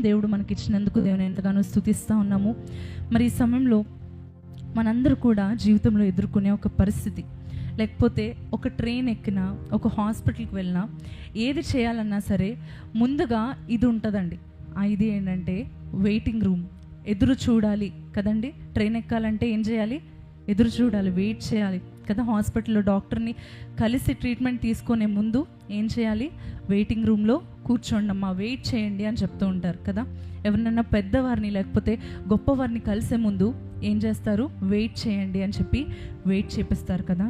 దేవుడు మనకి ఇచ్చినందుకు దేవుని ఎంతగానో స్తుతిస్తూ ఉన్నాము. మరి ఈ సమయంలో మనందరూ కూడా జీవితంలో ఎదుర్కొనే ఒక పరిస్థితి, లేకపోతే ఒక ట్రైన్ ఎక్కినా, ఒక హాస్పిటల్కి వెళ్ళినా, ఏది చేయాలన్నా సరే ముందుగా ఇది ఉంటుందండి. ఇది ఏంటంటే వెయిటింగ్ రూమ్. ఎదురు చూడాలి కదండి. ట్రైన్ ఎక్కాలంటే ఏం చేయాలి? ఎదురు చూడాలి, వెయిట్ చేయాలి కదా. హాస్పిటల్లో డాక్టర్ని కలిసి ట్రీట్మెంట్ తీసుకునే ముందు ఏం చేయాలి? వెయిటింగ్ రూమ్లో కూర్చోండి అమ్మా, వెయిట్ చేయండి అని చెప్తూ ఉంటారు కదా. ఎవరినైనా పెద్దవారిని లేకపోతే గొప్పవారిని కలిసే ముందు ఏం చేస్తారు? వెయిట్ చేయండి అని చెప్పి వెయిట్ చేపిస్తారు కదా.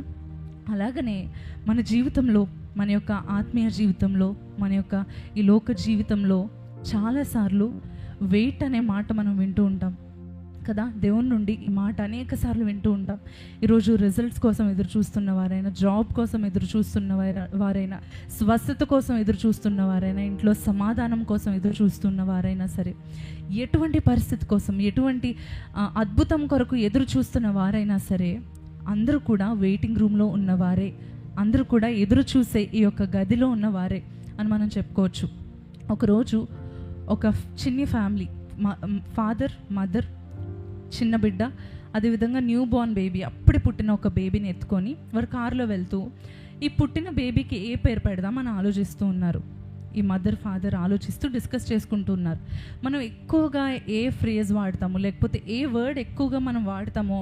అలాగనే మన జీవితంలో, మన యొక్క ఆత్మీయ జీవితంలో, మన యొక్క ఈ లోక జీవితంలో చాలాసార్లు వెయిట్ అనే మాట మనం వింటూ ఉంటాం కదా. దేవుని నుండి ఈ మాట అనేక సార్లు వింటూ ఉంటాం. ఈరోజు రిజల్ట్స్ కోసం ఎదురు చూస్తున్న వారైనా, జాబ్ కోసం ఎదురు చూస్తున్న వారైనా, స్వస్థత కోసం ఎదురు చూస్తున్న వారైనా, ఇంట్లో సమాధానం కోసం ఎదురు చూస్తున్న వారైనా సరే, ఎటువంటి పరిస్థితి కోసం, ఎటువంటి అద్భుతం కొరకు ఎదురు చూస్తున్న వారైనా సరే, అందరూ కూడా వెయిటింగ్ రూమ్లో ఉన్నవారే, అందరూ కూడా ఎదురు చూసే ఈ యొక్క గదిలో ఉన్నవారే అని మనం చెప్పుకోవచ్చు. ఒకరోజు ఒక చిన్ని ఫ్యామిలీ, ఫాదర్, మదర్, చిన్న బిడ్డ, అదేవిధంగా న్యూ బోర్న్ బేబీ, అప్పుడే పుట్టిన ఒక బేబీని ఎత్తుకొని వారు కారులో వెళ్తూ ఈ పుట్టిన బేబీకి ఏ పేరు పెడదామని ఆలోచిస్తూ ఉన్నారు. ఈ మదర్ ఫాదర్ ఆలోచిస్తూ డిస్కస్ చేసుకుంటూ ఉన్నారు. మనం ఎక్కువగా ఏ ఫ్రేజ్ వాడతామో, లేకపోతే ఏ వర్డ్ ఎక్కువగా మనం వాడతామో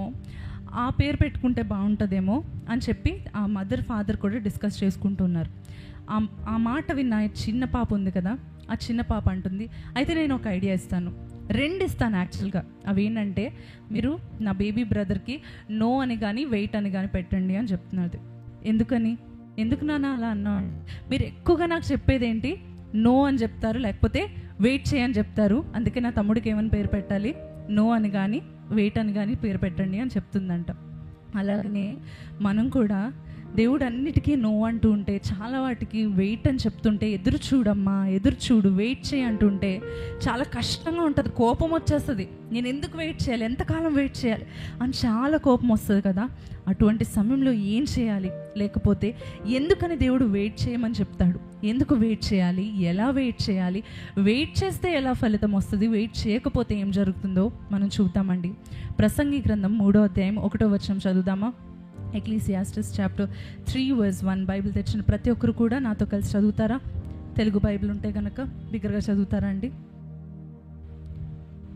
ఆ పేరు పెట్టుకుంటే బాగుంటుందేమో అని చెప్పి ఆ మదర్ ఫాదర్ కూడా డిస్కస్ చేసుకుంటున్నారు. ఆ మాట విన్న చిన్న పాప ఉంది కదా, ఆ చిన్న పాప అంటుంది, అయితే నేను ఒక ఐడియా ఇస్తాను, 2 ఇస్తాను యాక్చువల్గా. అవి ఏంటంటే, మీరు నా బేబీ బ్రదర్కి నో అని కానీ వెయిట్ అని కానీ పెట్టండి అని చెప్తున్నది. ఎందుకు నాన్న అలా అన్నా? మీరు ఎక్కువగా నాకు చెప్పేది ఏంటి? నో అని చెప్తారు, లేకపోతే వెయిట్ చేయని చెప్తారు. అందుకే నా తమ్ముడికి ఏమని పేరు పెట్టాలి? నో అని కానీ వెయిట్ అని కానీ పేరు పెట్టండి అని చెప్తుందంట. అలాగనే మనం కూడా దేవుడు అన్నిటికీ నో అంటూ ఉంటే, చాలా వాటికి వెయిట్ అని చెప్తుంటే, ఎదురు చూడమ్మా, ఎదురు చూడు, వెయిట్ చేయి అంటుంటే చాలా కష్టంగా ఉంటుంది. కోపం వచ్చేస్తుంది. నేను ఎందుకు వెయిట్ చేయాలి, ఎంతకాలం వెయిట్ చేయాలి అని చాలా కోపం వస్తుంది కదా. అటువంటి సమయంలో ఏం చేయాలి? లేకపోతే ఎందుకని దేవుడు వెయిట్ చేయమని చెప్తాడు? ఎందుకు వెయిట్ చేయాలి? ఎలా వెయిట్ చేయాలి? వెయిట్ చేస్తే ఎలా ఫలితం వస్తుంది? వెయిట్ చేయకపోతే ఏం జరుగుతుందో మనం చూద్దామండి. ప్రసంగి గ్రంథం 3వ అధ్యాయం 1వ వచనం చదువుదామా? Ecclesiastes chapter 3:1. బైబిల్ తెచ్చిన ప్రతి ఒక్కరు కూడా నాతో కలిసి చదువుతారా? తెలుగు బైబిల్ ఉంటే కనుక బిగ్గరగా చదువుతారా అండి?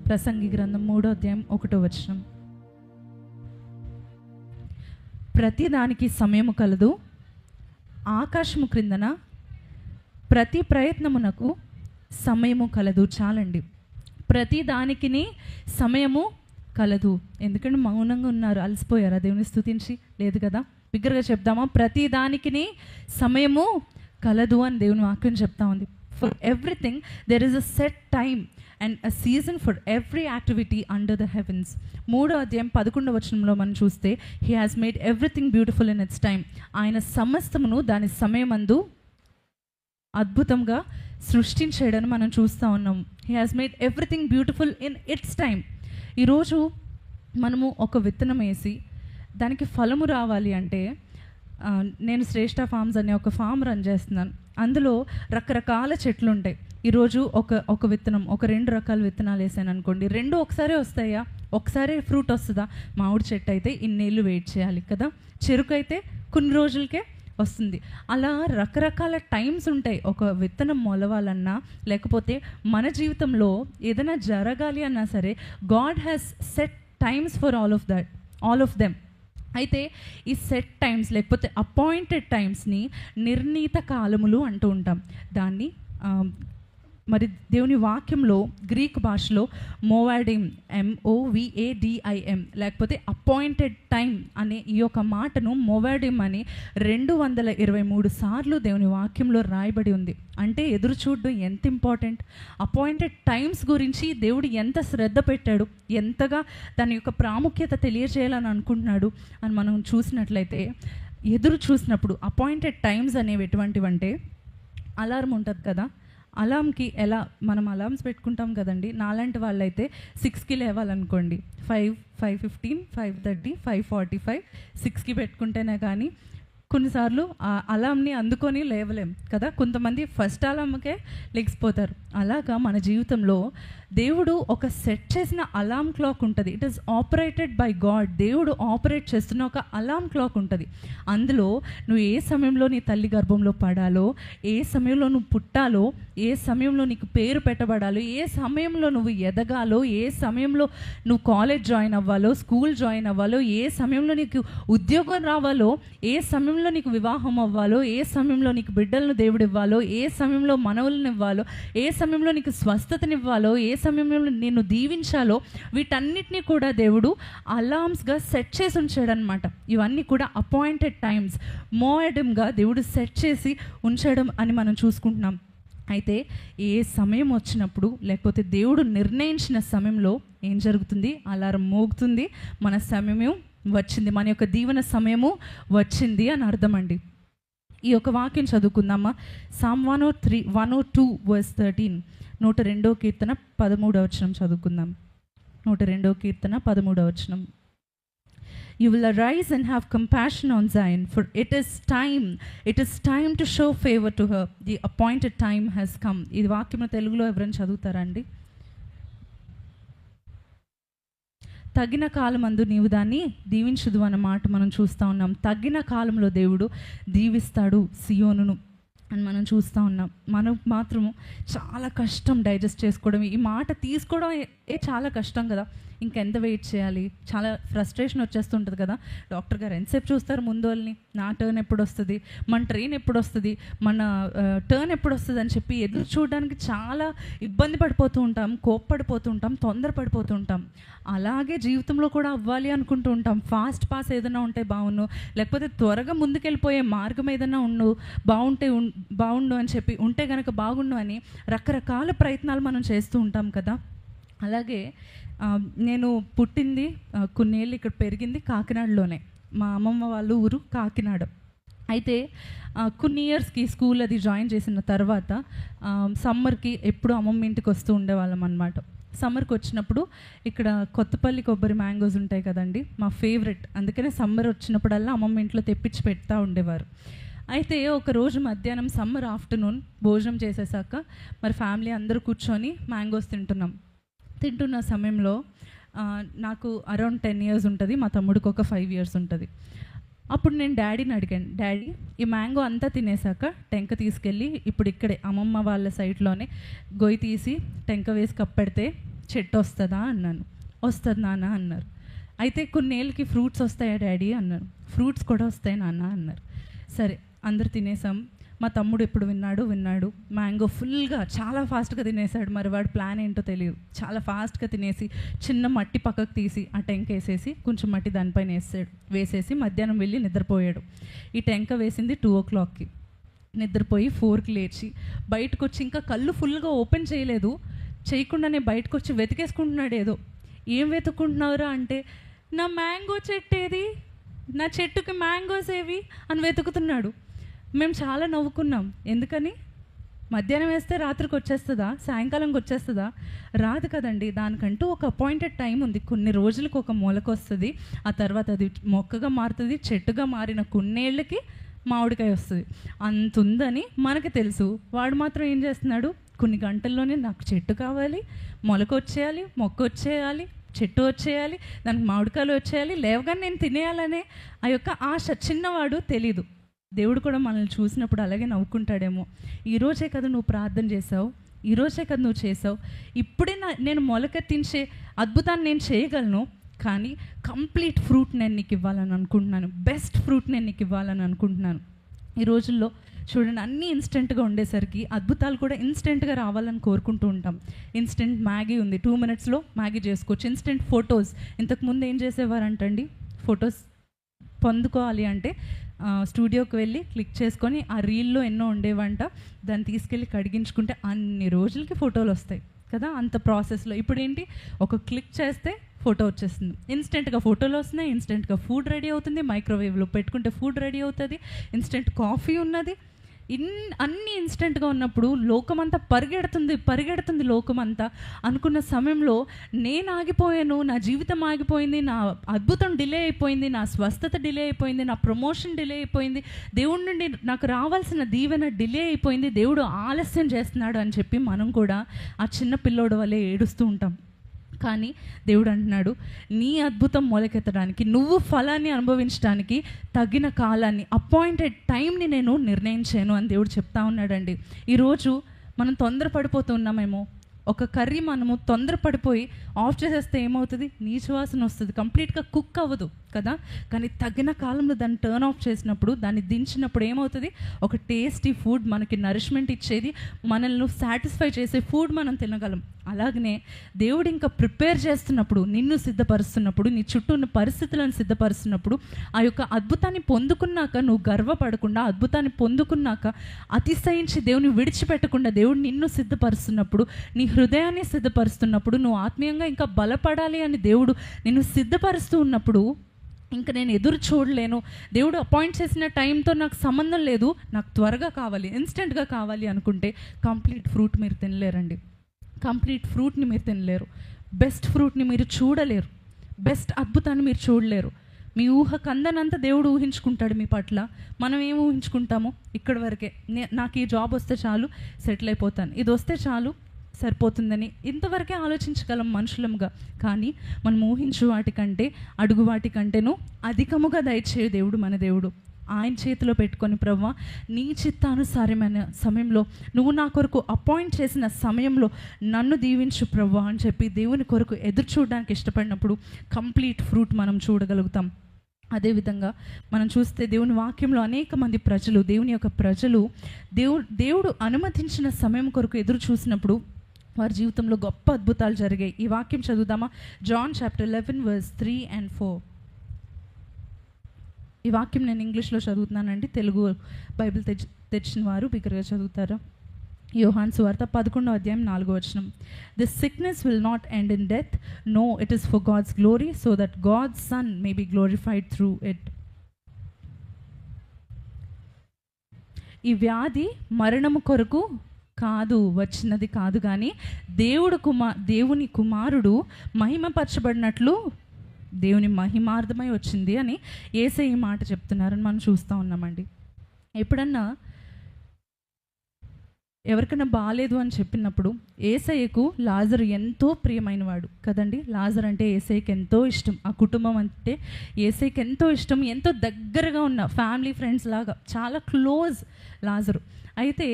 ప్రసంగి గ్రంథం 3వ అధ్యాయం 1వ వచనం. ప్రతి దానికి సమయము కలదు, ఆకాశము క్రిందన ప్రతి ప్రయత్నమునకు సమయము కలదు. చాలండి. ప్రతి దానికి సమయము కలదు. ఎందుకంటే మౌనంగా ఉన్నారు, అలసిపోయారా? దేవుని స్తుతించి లేదు కదా. బిగ్గరగా చెప్దామా? ప్రతి దానికి సమయము కలదు అని దేవుని వాక్యం చెప్తా ఉంది. For everything there is a set time and a season for every activity under the heavens. 3వ అధ్యాయం 11వ వచనంలో మనం చూస్తే, he has made everything beautiful in its time. ఆయన సమస్తమును దాని సమయమందు అద్భుతంగా సృష్టించాడని మనం చూస్తూ ఉన్నాం. He has made everything beautiful in its time. ఈరోజు మనము ఒక విత్తనం వేసి దానికి ఫలము రావాలి అంటే, నేను శ్రేష్ఠ ఫార్మ్స్ అనే ఒక ఫామ్ రన్ చేస్తున్నాను. అందులో రకరకాల చెట్లు ఉంటాయి. ఈరోజు ఒక విత్తనం, ఒక 2 రకాల విత్తనాలు వేసాను అనుకోండి, 2 ఒకసారే వస్తాయా? ఒకసారి ఫ్రూట్ వస్తుందా? మామిడి చెట్టు అయితే ఇన్నేళ్ళు వెయిట్ చేయాలి కదా. చెరుకు అయితే కొన్ని రోజులకే వస్తుంది. అలా రకరకాల టైమ్స్ ఉంటాయి ఒక విత్తనం మొలవాలన్నా, లేకపోతే మన జీవితంలో ఏదైనా జరగాలి అన్నా సరే, God has set times for all of them. అయితే ఈ సెట్ టైమ్స్ లేకపోతే అపాయింటెడ్ టైమ్స్ని నిర్ణీత కాలములు అంటూ ఉంటాం. దాన్ని మరి దేవుని వాక్యంలో గ్రీక్ భాషలో మోవాడిమ్, MOVADIM, లేకపోతే అపాయింటెడ్ టైం అనే ఈ యొక్క మాటను మోవాడిమ్ అని 223 సార్లు దేవుని వాక్యంలో రాయబడి ఉంది. అంటే ఎదురు చూడడం ఎంత ఇంపార్టెంట్, అపాయింటెడ్ టైమ్స్ గురించి దేవుడు ఎంత శ్రద్ధ పెట్టాడు, ఎంతగా దాని యొక్క ప్రాముఖ్యత తెలియజేయాలని అనుకుంటున్నాడు అని మనం చూసినట్లయితే, ఎదురు చూసినప్పుడు అపాయింటెడ్ టైమ్స్ అనేవి ఎటువంటివంటే, అలారం ఉంటుంది కదా, అలారంకి ఎలా మనం అలార్మ్స్ పెట్టుకుంటాం కదండి. నాలాంటి వాళ్ళైతే 6కి లేవాలనుకోండి, 5, 5:15, 5:30, 5:45, 6కి పెట్టుకుంటేనే కానీ కొన్నిసార్లు ఆ అలార్మ్ని అందుకొని లేవలేం కదా. కొంతమంది ఫస్ట్ అలార్మ్కే లెగిసిపోతారు. అలాగా మన జీవితంలో దేవుడు ఒక సెట్ చేసిన అలామ్ క్లాక్ ఉంటుంది. It is operated by God. దేవుడు ఆపరేట్ చేస్తున్న ఒక అలామ్ క్లాక్ ఉంటుంది. అందులో నువ్వు ఏ సమయంలో నీ తల్లి గర్భంలో పడాలో, ఏ సమయంలో నువ్వు పుట్టాలో, ఏ సమయంలో నీకు పేరు పెట్టబడాలో, ఏ సమయంలో నువ్వు ఎదగాలో, ఏ సమయంలో నువ్వు కాలేజ్ జాయిన్ అవ్వాలో, స్కూల్ జాయిన్ అవ్వాలో, ఏ సమయంలో నీకు ఉద్యోగం రావాలో, ఏ సమయంలో నీకు వివాహం అవ్వాలో, ఏ సమయంలో నీకు బిడ్డలను దేవుడు ఇవ్వాలో, ఏ సమయంలో మనవులను ఇవ్వాలో, ఏ సమయంలో నీకు స్వస్థతనివ్వాలో, ఏ సమయంలో నిన్ను దీవించాలో, వీటన్నిటినీ కూడా దేవుడు అలామ్స్గా సెట్ చేసి ఉంచాడనమాట. ఇవన్నీ కూడా అపాయింటెడ్ టైమ్స్, మోయడంగా దేవుడు సెట్ చేసి ఉంచడం అని మనం చూసుకుంటున్నాం. అయితే ఏ సమయం వచ్చినప్పుడు, లేకపోతే దేవుడు నిర్ణయించిన సమయంలో ఏం జరుగుతుంది? అలారం మోగుతుంది, మన సమయం వచ్చింది, మన యొక్క దీవెన సమయము వచ్చింది అని అర్థం అండి. ఈ యొక్క వాక్యం చదువుకుందామా? Psalm 102 verse 13, 102వ కీర్తన 13వ వచనం చదువుకుందాం. 102వ కీర్తన 13వ వచనం. You will arise and have compassion on Zion, for it is time to show favor to her. The appointed time has come. ఇది వాక్యం తెలుగులో ఎవరైనా చదువుతారా అండి? తగిన కాలమందు నీవు దాన్ని దీవించుదు అన్న మాట మనం చూస్తూ ఉన్నాం. తగిన కాలంలో దేవుడు దీవిస్తాడు సియోనును అని మనం చూస్తూ ఉన్నాం. మనకు మాత్రము చాలా కష్టం డైజెస్ట్ చేసుకోవడం, ఈ మాట తీసుకోవడం చాలా కష్టం కదా. ఇంకెంత వెయిట్ చేయాలి? చాలా ఫ్రస్ట్రేషన్ వచ్చేస్తుంటుంది కదా. డాక్టర్ గారు ఎంతసేపు చూస్తారు ముందు వాళ్ళని, నా టర్న్ ఎప్పుడు వస్తుంది, మన ట్రైన్ ఎప్పుడు వస్తుంది, మన టర్న్ ఎప్పుడు వస్తుంది అని చెప్పి ఎదురు చూడడానికి చాలా ఇబ్బంది పడిపోతూ ఉంటాం, కోప్పడిపోతూ ఉంటాం, తొందరపడిపోతూ ఉంటాం. అలాగే జీవితంలో కూడా అవ్వాలి అనుకుంటూ ఉంటాం. ఫాస్ట్ పాస్ ఏదైనా ఉంటే బాగుండు, లేకపోతే త్వరగా ముందుకెళ్ళిపోయే మార్గం ఏదైనా బాగుండు అని చెప్పి ఉంటే కనుక బాగుండు అని రకరకాల ప్రయత్నాలు మనం చేస్తూ ఉంటాం కదా. అలాగే నేను పుట్టింది కొన్నేళ్ళు, ఇక్కడ పెరిగింది కాకినాడలోనే. మా అమ్మమ్మ వాళ్ళ ఊరు కాకినాడ. అయితే కొన్ని ఇయర్స్కి స్కూల్ అది జాయిన్ చేసిన తర్వాత సమ్మర్కి ఎప్పుడు అమ్మమ్మ ఇంటికి వస్తూ ఉండేవాళ్ళం అన్నమాట. సమ్మర్కి వచ్చినప్పుడు ఇక్కడ కొత్తపల్లి కొబ్బరి మ్యాంగోస్ ఉంటాయి కదండి, మా ఫేవరెట్. అందుకనే సమ్మర్ వచ్చినప్పుడల్లా అమ్మమ్మ ఇంట్లో తెప్పించి పెడతా ఉండేవారు. అయితే ఒకరోజు మధ్యాహ్నం సమ్మర్ ఆఫ్టర్నూన్ భోజనం చేసేసాక మరి ఫ్యామిలీ అందరూ కూర్చొని మ్యాంగోస్ తింటున్న సమయంలో నాకు అరౌండ్ 10 years ఉంటుంది, మా తమ్ముడికి ఒక 5 years ఉంటుంది. అప్పుడు నేను డాడీని అడిగాను, డాడీ ఈ మ్యాంగో అంతా తినేసాక టెంక తీసుకెళ్ళి ఇప్పుడు ఇక్కడే అమ్మమ్మ వాళ్ళ సైడ్లోనే గొయ్యి తీసి టెంక వేసి కప్పెడితే చెట్టు వస్తుందా అన్నాను. వస్తుంది నాన్న అన్నారు. అయితే కొన్నేళ్ళకి ఫ్రూట్స్ వస్తాయా డాడీ అన్నాను. ఫ్రూట్స్ కూడా వస్తాయి నాన్న అన్నారు. సరే అందరు తినేసాం. మా తమ్ముడు ఎప్పుడు విన్నాడు మ్యాంగో ఫుల్గా చాలా ఫాస్ట్గా తినేసాడు. మరి వాడు ప్లాన్ ఏంటో తెలియదు. చాలా ఫాస్ట్గా తినేసి చిన్న మట్టి పక్కకు తీసి ఆ టెంక వేసేసి కొంచెం మట్టి దానిపైన వేసేసి మధ్యాహ్నం వెళ్ళి నిద్రపోయాడు. ఈ టెంక వేసింది 2 o'clockకి. నిద్రపోయి 4కి లేచి బయటకు వచ్చి ఇంకా కళ్ళు ఫుల్గా ఓపెన్ చేయకుండానే బయటకు వచ్చి వెతికేసుకుంటున్నాడు. ఏం వెతుక్కుంటున్నావురా అంటే, నా మ్యాంగో చెట్టు ఏది, నా చెట్టుకి మ్యాంగోస్ ఏవి అని వెతుకుతున్నాడు. మేము చాలా నవ్వుకున్నాం. ఎందుకని? మధ్యాహ్నం వేస్తే రాత్రికి వచ్చేస్తుందా, సాయంకాలంకి వచ్చేస్తుందా? రాదు కదండి. దానికంటూ ఒక అపాయింటెడ్ టైం ఉంది. కొన్ని రోజులకు ఒక మొలక వస్తుంది, ఆ తర్వాత అది మొక్కగా మారుతుంది, చెట్టుగా మారిన కొన్నేళ్ళకి మామిడికాయ వస్తుంది. అంత ఉందని మనకి తెలుసు. వాడు మాత్రం ఏం చేస్తున్నాడు, కొన్ని గంటల్లోనే నాకు చెట్టు కావాలి, మొలక వచ్చేయాలి, మొక్క వచ్చేయాలి, చెట్టు వచ్చేయాలి, దానికి మామిడికాయలు వచ్చేయాలి, లేవగానే నేను తినేయాలనే ఆ యొక్క ఆశ. చిన్నవాడు తెలీదు. దేవుడు కూడా మనల్ని చూసినప్పుడు అలాగే నవ్వుకుంటాడేమో. ఈరోజే కదా నువ్వు ప్రార్థన చేసావు, ఈరోజే కదా నువ్వు చేసావు, ఇప్పుడే నేను మొలకెత్తించే అద్భుతాన్ని నేను చేయగలను, కానీ కంప్లీట్ ఫ్రూట్ నేను నీకు ఇవ్వాలని అనుకుంటున్నాను, బెస్ట్ ఫ్రూట్ నేను నీకు ఇవ్వాలని అనుకుంటున్నాను. ఈ రోజుల్లో చూడండి, అన్నీ ఇన్స్టెంట్గా ఉండేసరికి అద్భుతాలు కూడా ఇన్స్టెంట్గా రావాలని కోరుకుంటూ ఉంటాం. ఇన్స్టెంట్ మ్యాగీ ఉంది, 2 minutesలో మ్యాగీ చేసుకోవచ్చు. ఇన్స్టెంట్ ఫొటోస్, ఇంతకుముందు ఏం చేసేవారంటండి, ఫొటోస్ పొందుకోవాలి అంటే స్టూడియోకి వెళ్ళి క్లిక్ చేసుకొని ఆ రీల్లో ఎన్నో ఉండేవంట, దాన్ని తీసుకెళ్ళి కడిగించుకుంటే అన్ని రోజులకి ఫోటోలు వస్తాయి కదా. అంత ప్రాసెస్లో ఇప్పుడు ఏంటి, ఒక క్లిక్ చేస్తే ఫోటో వచ్చేస్తుంది, ఇన్స్టెంట్గా ఫోటోలు వస్తున్నాయి, ఇన్స్టెంట్గా ఫుడ్ రెడీ అవుతుంది, మైక్రోవేవ్లో పెట్టుకుంటే ఫుడ్ రెడీ అవుతుంది, ఇన్స్టెంట్ కాఫీ ఉన్నది. అన్ని ఇన్స్టెంట్గా ఉన్నప్పుడు లోకమంతా పరిగెడుతుంది లోకమంతా అనుకున్న సమయంలో నేను ఆగిపోయాను, నా జీవితం ఆగిపోయింది, నా అద్భుతం డిలే అయిపోయింది, నా స్వస్థత డిలే అయిపోయింది, నా ప్రమోషన్ డిలే అయిపోయింది, దేవుడి నుండి నాకు రావాల్సిన దీవెన డిలే అయిపోయింది, దేవుడు ఆలస్యం చేస్తున్నాడు అని చెప్పి మనం కూడా ఆ చిన్న పిల్లోడు వల్లే ఏడుస్తూ ఉంటాం. కానీ దేవుడు అంటున్నాడు, నీ అద్భుతం మొలకెత్తడానికి, నువ్వు ఫలాన్ని అనుభవించడానికి తగిన కాలాన్ని, అపాయింటెడ్ టైంని నేను నిర్ణయించాను అని దేవుడు చెప్తా ఉన్నాడండి. ఈరోజు మనం తొందరపడిపోతున్నామేమో. ఒక కర్రీ మనము తొందరపడిపోయి ఆఫ్ చేసేస్తే ఏమవుతుంది? నీచు వాసన వస్తుంది, కంప్లీట్గా కుక్ అవ్వదు కదా. కానీ తగిన కాలంలో దాన్ని టర్న్ ఆఫ్ చేసినప్పుడు, దాన్ని దించినప్పుడు ఏమవుతుంది? ఒక టేస్టీ ఫుడ్, మనకి నరిష్మెంట్ ఇచ్చేది, మనల్ని సాటిస్ఫై చేసే ఫుడ్ మనం తినగలం. అలాగనే దేవుడు ఇంకా ప్రిపేర్ చేస్తున్నప్పుడు, నిన్ను సిద్ధపరుస్తున్నప్పుడు, నీ చుట్టూ ఉన్న పరిస్థితులను సిద్ధపరుస్తున్నప్పుడు, ఆ యొక్క అద్భుతాన్ని పొందుకున్నాక నువ్వు గర్వపడకుండా, అద్భుతాన్ని పొందుకున్నాక అతిశయించి దేవుని విడిచిపెట్టకుండా దేవుడు నిన్ను సిద్ధపరుస్తున్నప్పుడు, నీ హృదయాన్ని సిద్ధపరుస్తున్నప్పుడు, నువ్వు ఆత్మీయంగా ఇంకా బలపడాలి అని దేవుడు నిన్ను సిద్ధపరుస్తూ ఉన్నప్పుడు, ఇంకా నేను ఎదురు చూడలేను, దేవుడు అపాయింట్ చేసిన టైంతో నాకు సంబంధం లేదు, నాకు త్వరగా కావాలి, ఇన్స్టెంట్గా కావాలి అనుకుంటే కంప్లీట్ ఫ్రూట్ మీరు తినలేరండి. కంప్లీట్ ఫ్రూట్ని మీరు తినలేరు, బెస్ట్ ఫ్రూట్ని మీరు చూడలేరు, బెస్ట్ అద్భుతాన్ని మీరు చూడలేరు. మీ ఊహకు అందనంతా దేవుడు ఊహించుకుంటాడు మీ పట్ల. మనం ఏం ఊహించుకుంటాము? ఇక్కడి వరకే, నాకు ఈ జాబ్ వస్తే చాలు సెటిల్ అయిపోతాను, ఇది వస్తే చాలు సరిపోతుందని ఇంతవరకే ఆలోచించగలం మనుషులంగా. కానీ మనం ఊహించు వాటికంటే, అడుగు వాటికంటేనూ అధికముగా దయచేయ దేవుడు మన దేవుడు. ఆయన చేతిలో పెట్టుకొని, ప్రభువా నీ చిత్తానుసారమైన సమయంలో, నువ్వు నా కొరకు అపాయింట్ చేసిన సమయంలో నన్ను దీవించు ప్రభువా అని చెప్పి దేవుని కొరకు ఎదురు చూడడానికి ఇష్టపడినప్పుడు కంప్లీట్ ఫ్రూట్ మనం చూడగలుగుతాం. అదేవిధంగా మనం చూస్తే దేవుని వాక్యంలో అనేక మంది ప్రజలు, దేవుని యొక్క ప్రజలు దేవుడు అనుమతించిన సమయం కొరకు ఎదురు చూసినప్పుడు వారి జీవితంలో గొప్ప అద్భుతాలు జరిగాయి. ఈ వాక్యం చదువుదామా? John chapter 11 verse 3 and 4. ఈ వాక్యం నేను ఇంగ్లీష్లో చదువుతున్నానండి, తెలుగు బైబిల్ తెచ్చిన వారు బిగ్గరగా చదువుతారా? యోహాను సువార్త 11వ అధ్యాయం 4వ వచనం. This sickness will not end in death, no it is for God's glory, so that God's son may be glorified through it. ఈ వ్యాధి మరణము కొరకు వచ్చినది కాదు, కానీ దేవుని కుమారుడు మహిమపరచబడినట్లు దేవుని మహిమార్థమై వచ్చింది అని యేసయ్య ఈ మాట చెప్తున్నారని మనం చూస్తూ ఉన్నామండి. ఎప్పుడన్నా ఎవరికైనా బాగాలేదు అని చెప్పినప్పుడు, యేసయ్యకు లాజరు ఎంతో ప్రియమైనవాడు కదండి. లాజర్ అంటే యేసయ్యకి ఎంతో ఇష్టం, ఆ కుటుంబం అంటే యేసయ్యకి ఎంతో ఇష్టం, ఎంతో దగ్గరగా ఉన్న ఫ్యామిలీ ఫ్రెండ్స్ లాగా చాలా క్లోజ్ లాజరు. అయితే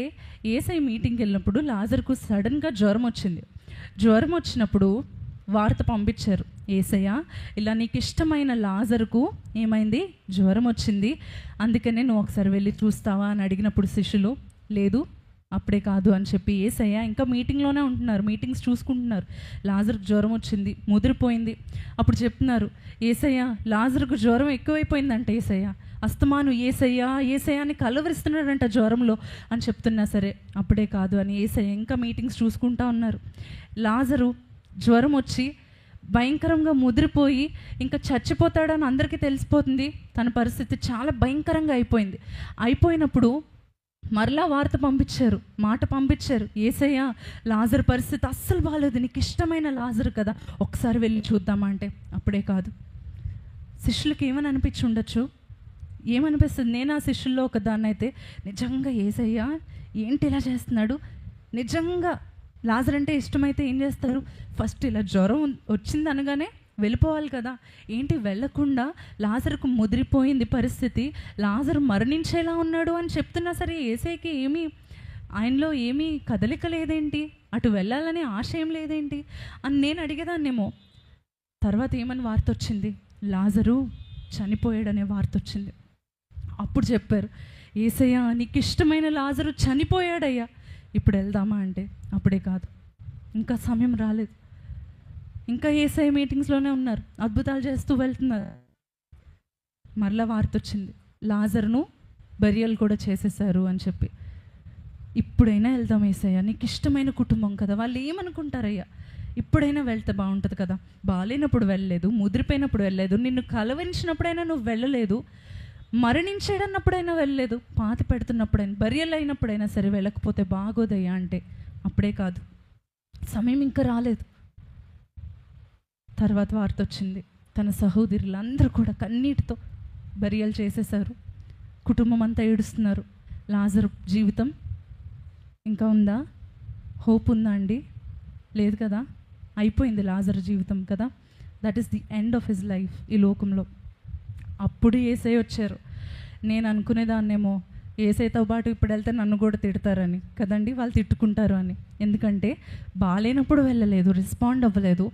యేసయ్య మీటింగ్కి వెళ్ళినప్పుడు లాజర్కు సడన్గా జ్వరం వచ్చింది. జ్వరం వచ్చినప్పుడు వార్త పంపించారు, యేసయ్య ఇలా నీకు ఇష్టమైన లాజరుకు ఏమైంది? జ్వరం వచ్చింది, అందుకనే నువ్వు ఒకసారి వెళ్ళి చూస్తావా అని అడిగినప్పుడు శిష్యులు లేదు అప్పుడే కాదు అని చెప్పి యేసయ్య ఇంకా మీటింగ్లోనే ఉంటున్నారు, మీటింగ్స్ చూసుకుంటున్నారు. లాజర్కు జ్వరం వచ్చింది, ముదిరిపోయింది. అప్పుడు చెప్తున్నారు, యేసయ్య లాజర్కు జ్వరం ఎక్కువైపోయిందంట, యేసయ్య అస్తమాను యేసయ్య అని కలవరిస్తున్నాడంట జ్వరంలో అని చెప్తున్నా సరే అప్పుడే కాదు అని యేసయ్య ఇంకా మీటింగ్స్ చూసుకుంటా ఉన్నారు. లాజరు జ్వరం వచ్చి భయంకరంగా ముదిరిపోయి ఇంకా చచ్చిపోతాడని అందరికీ తెలిసిపోతుంది. తన పరిస్థితి చాలా భయంకరంగా అయిపోయినప్పుడు మరలా వార్త పంపించారు, మాట పంపించారు, యేసయ్య లాజరు పరిస్థితి అస్సలు బాగాలేదు, నీకు ఇష్టమైన లాజరు కదా, ఒకసారి వెళ్ళి చూద్దామా అంటే అప్పుడే కాదు. శిష్యులకి ఏమని అనిపించి ఉండొచ్చు? ఏమనిపిస్తుంది? నేను ఆ శిష్యుల్లో ఒక దాన్ని అయితే, నిజంగా యేసయ్య ఏంటి ఇలా చేస్తున్నాడు, నిజంగా లాజర్ అంటే ఇష్టమైతే ఏం చేస్తారు? ఫస్ట్ ఇలా జ్వరం వచ్చింది అనగానే వెళ్ళిపోవాలి కదా, ఏంటి వెళ్ళకుండా లాజరుకు ముదిరిపోయింది పరిస్థితి, లాజరు మరణించేలా ఉన్నాడు అని చెప్తున్నా సరే యేసయ్యకి ఆయనలో ఏమీ కదలిక లేదేంటి, అటు వెళ్ళాలనే ఆశయం లేదేంటి అని నేను అడిగేదాన్నేమో. తర్వాత ఏమని వార్త వచ్చింది? లాజరు చనిపోయాడనే వార్త వచ్చింది. అప్పుడు చెప్పారు, యేసయ్య నీకు ఇష్టమైన లాజరు చనిపోయాడయ్యా, ఇప్పుడు వెళ్దామా అంటే అప్పుడే కాదు, ఇంకా సమయం రాలేదు, ఇంకా యేసయ్య మీటింగ్స్లోనే ఉన్నారు, అద్భుతాలు చేస్తూ వెళ్తున్నారు. మరలా వార్త వచ్చింది, లాజర్ను బరియల్ కూడా చేసేసారు అని చెప్పి. ఇప్పుడైనా వెళ్దాం యేసయ్య, నీకు ఇష్టమైన కుటుంబం కదా, వాళ్ళు ఏమనుకుంటారయ్యా, ఇప్పుడైనా వెళ్తే బాగుంటుంది కదా, బాగాలేనప్పుడు వెళ్ళలేదు, ముదిరిపోయినప్పుడు వెళ్ళలేదు, నిన్ను కలవరించినప్పుడైనా నువ్వు వెళ్ళలేదు, మరణించాడన్నప్పుడైనా వెళ్ళలేదు, పాతి పెడుతున్నప్పుడైనా, బరియల్ అయినప్పుడైనా సరే వెళ్ళకపోతే బాగోదయ్యా అంటే అప్పుడే కాదు, సమయం ఇంకా రాలేదు. తర్వాత వార్త వచ్చింది, తన సహోదరులందరూ కూడా కన్నీటితో బరియల్ చేసేశారు. కుటుంబం అంతా ఏడుస్తున్నారు. లాజరు జీవితం ఇంకా ఉందా? హోప్ ఉందా అండి? లేదు కదా, అయిపోయింది లాజరు జీవితం కదా. That is the end of his life ఈ లోకంలో. అప్పుడు యేసయ్య వచ్చారు. నేను అనుకునేదాన్నేమో యేసయ్యతో పాటు ఇప్పుడు వెళ్తే నన్ను కూడా తిడతారని కదండి, వాళ్ళు తిట్టుకుంటారు అని. ఎందుకంటే బాగాలేనప్పుడు వెళ్ళలేదు, రెస్పాండ్ అవ్వలేదు.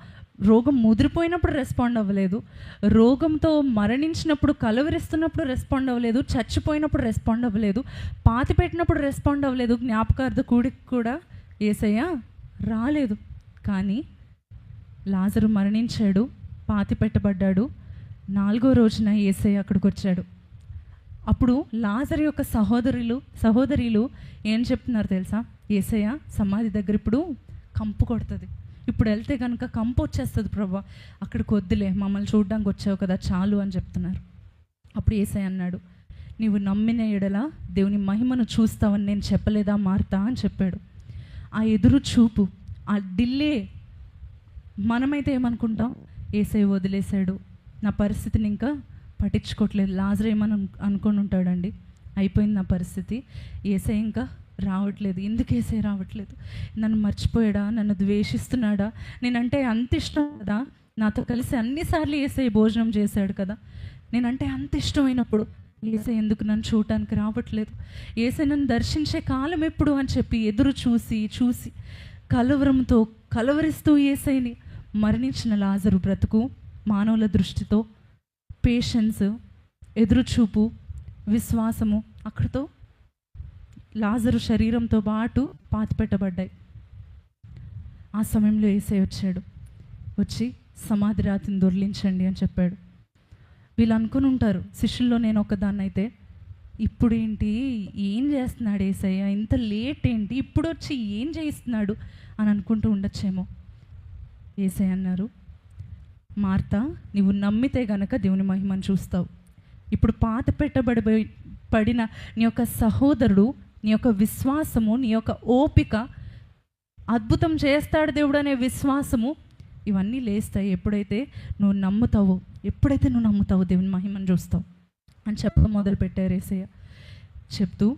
రోగం ముదిరిపోయినప్పుడు రెస్పాండ్ అవ్వలేదు, రోగంతో మరణించినప్పుడు కలవరిస్తున్నప్పుడు రెస్పాండ్ అవ్వలేదు, చచ్చిపోయినప్పుడు రెస్పాండ్ అవ్వలేదు, పాతి పెట్టినప్పుడు రెస్పాండ్ అవ్వలేదు, జ్ఞాపకార్థ కూడికి కూడా యేసయ్య రాలేదు. కానీ లాజరు మరణించాడు, పాతి పెట్టబడ్డాడు. 4వ రోజున యేసయ్య అక్కడికి వచ్చాడు. అప్పుడు లాజరు యొక్క సహోదరులు ఏం చెప్తున్నారు తెలుసా? యేసయ్య సమాధి దగ్గర ఇప్పుడు కంపు కొడుతుంది, ఇప్పుడు వెళ్తే కనుక కంపు వచ్చేస్తుంది ప్రభా, అక్కడికి వద్దులే, మమ్మల్ని చూడడానికి వచ్చావు కదా చాలు అని చెప్తున్నారు. అప్పుడు యేసయ్య అన్నాడు, నీవు నమ్మిన ఎడల దేవుని మహిమను చూస్తావని నేను చెప్పలేదా మార్తా అని చెప్పాడు. ఆ ఎదురు చూపు, ఆ డిల్లే, మనమైతే ఏమనుకుంటాం? యేసయ్య వదిలేశాడు, నా పరిస్థితిని ఇంకా పట్టించుకోవట్లేదు. లాజరు ఏమని అనుకొని ఉంటాడండి, అయిపోయింది నా పరిస్థితి, యేసయ్య ఇంకా రావట్లేదు. ఎందుకు యేసయ్య రావట్లేదు? నన్ను మర్చిపోయాడా? నన్ను ద్వేషిస్తున్నాడా? నేనంటే అంత ఇష్టం కదా, నాతో కలిసి అన్నిసార్లు యేసయ్య భోజనం చేశాడు కదా, నేనంటే అంత ఇష్టమైనప్పుడు యేసయ్య ఎందుకు నన్ను చూడటానికి రావట్లేదు? యేసయ్య నన్ను దర్శించే కాలం ఎప్పుడు అని చెప్పి ఎదురు చూసి కలవరంతో కలవరిస్తూ యేసయ్యని, మరణించిన లాజరు బ్రతుకు మానవుల దృష్టితో పేషెన్స్, ఎదురుచూపు, విశ్వాసము అక్కడితో లాజరు శరీరంతో పాటు పాతిపెట్టబడ్డాయి. ఆ సమయంలో యేసయ్య వచ్చాడు, వచ్చి సమాధి రాతిని దొర్లించండి అని చెప్పాడు. వీళ్ళు అనుకుని ఉంటారు, శిష్యుల్లో నేను ఒకదాన్ని అయితే, ఇప్పుడేంటి, ఏం చేస్తున్నాడు యేసయ్య, ఇంత లేట్ ఏంటి, ఇప్పుడు వచ్చి ఏం చేయిస్తున్నాడు అని అనుకుంటూ ఉండొచ్చేమో. యేసయ్య అన్నారు, మార్తా, నీవు నమ్మితే గనక దేవుని మహిమను చూస్తావు. ఇప్పుడు పడిన నీ యొక్క సహోదరుడు, నీ యొక్క విశ్వాసము, నీ యొక్క ఓపిక, అద్భుతం చేస్తాడు దేవుడు అనే విశ్వాసము, ఇవన్నీ లేస్తాయి ఎప్పుడైతే నువ్వు నమ్ముతావో. ఎప్పుడైతే నువ్వు నమ్ముతావో దేవుని మహిమను చూస్తావు అని చెప్పడం మొదలుపెట్టారు యేసయ్య. చెప్తూ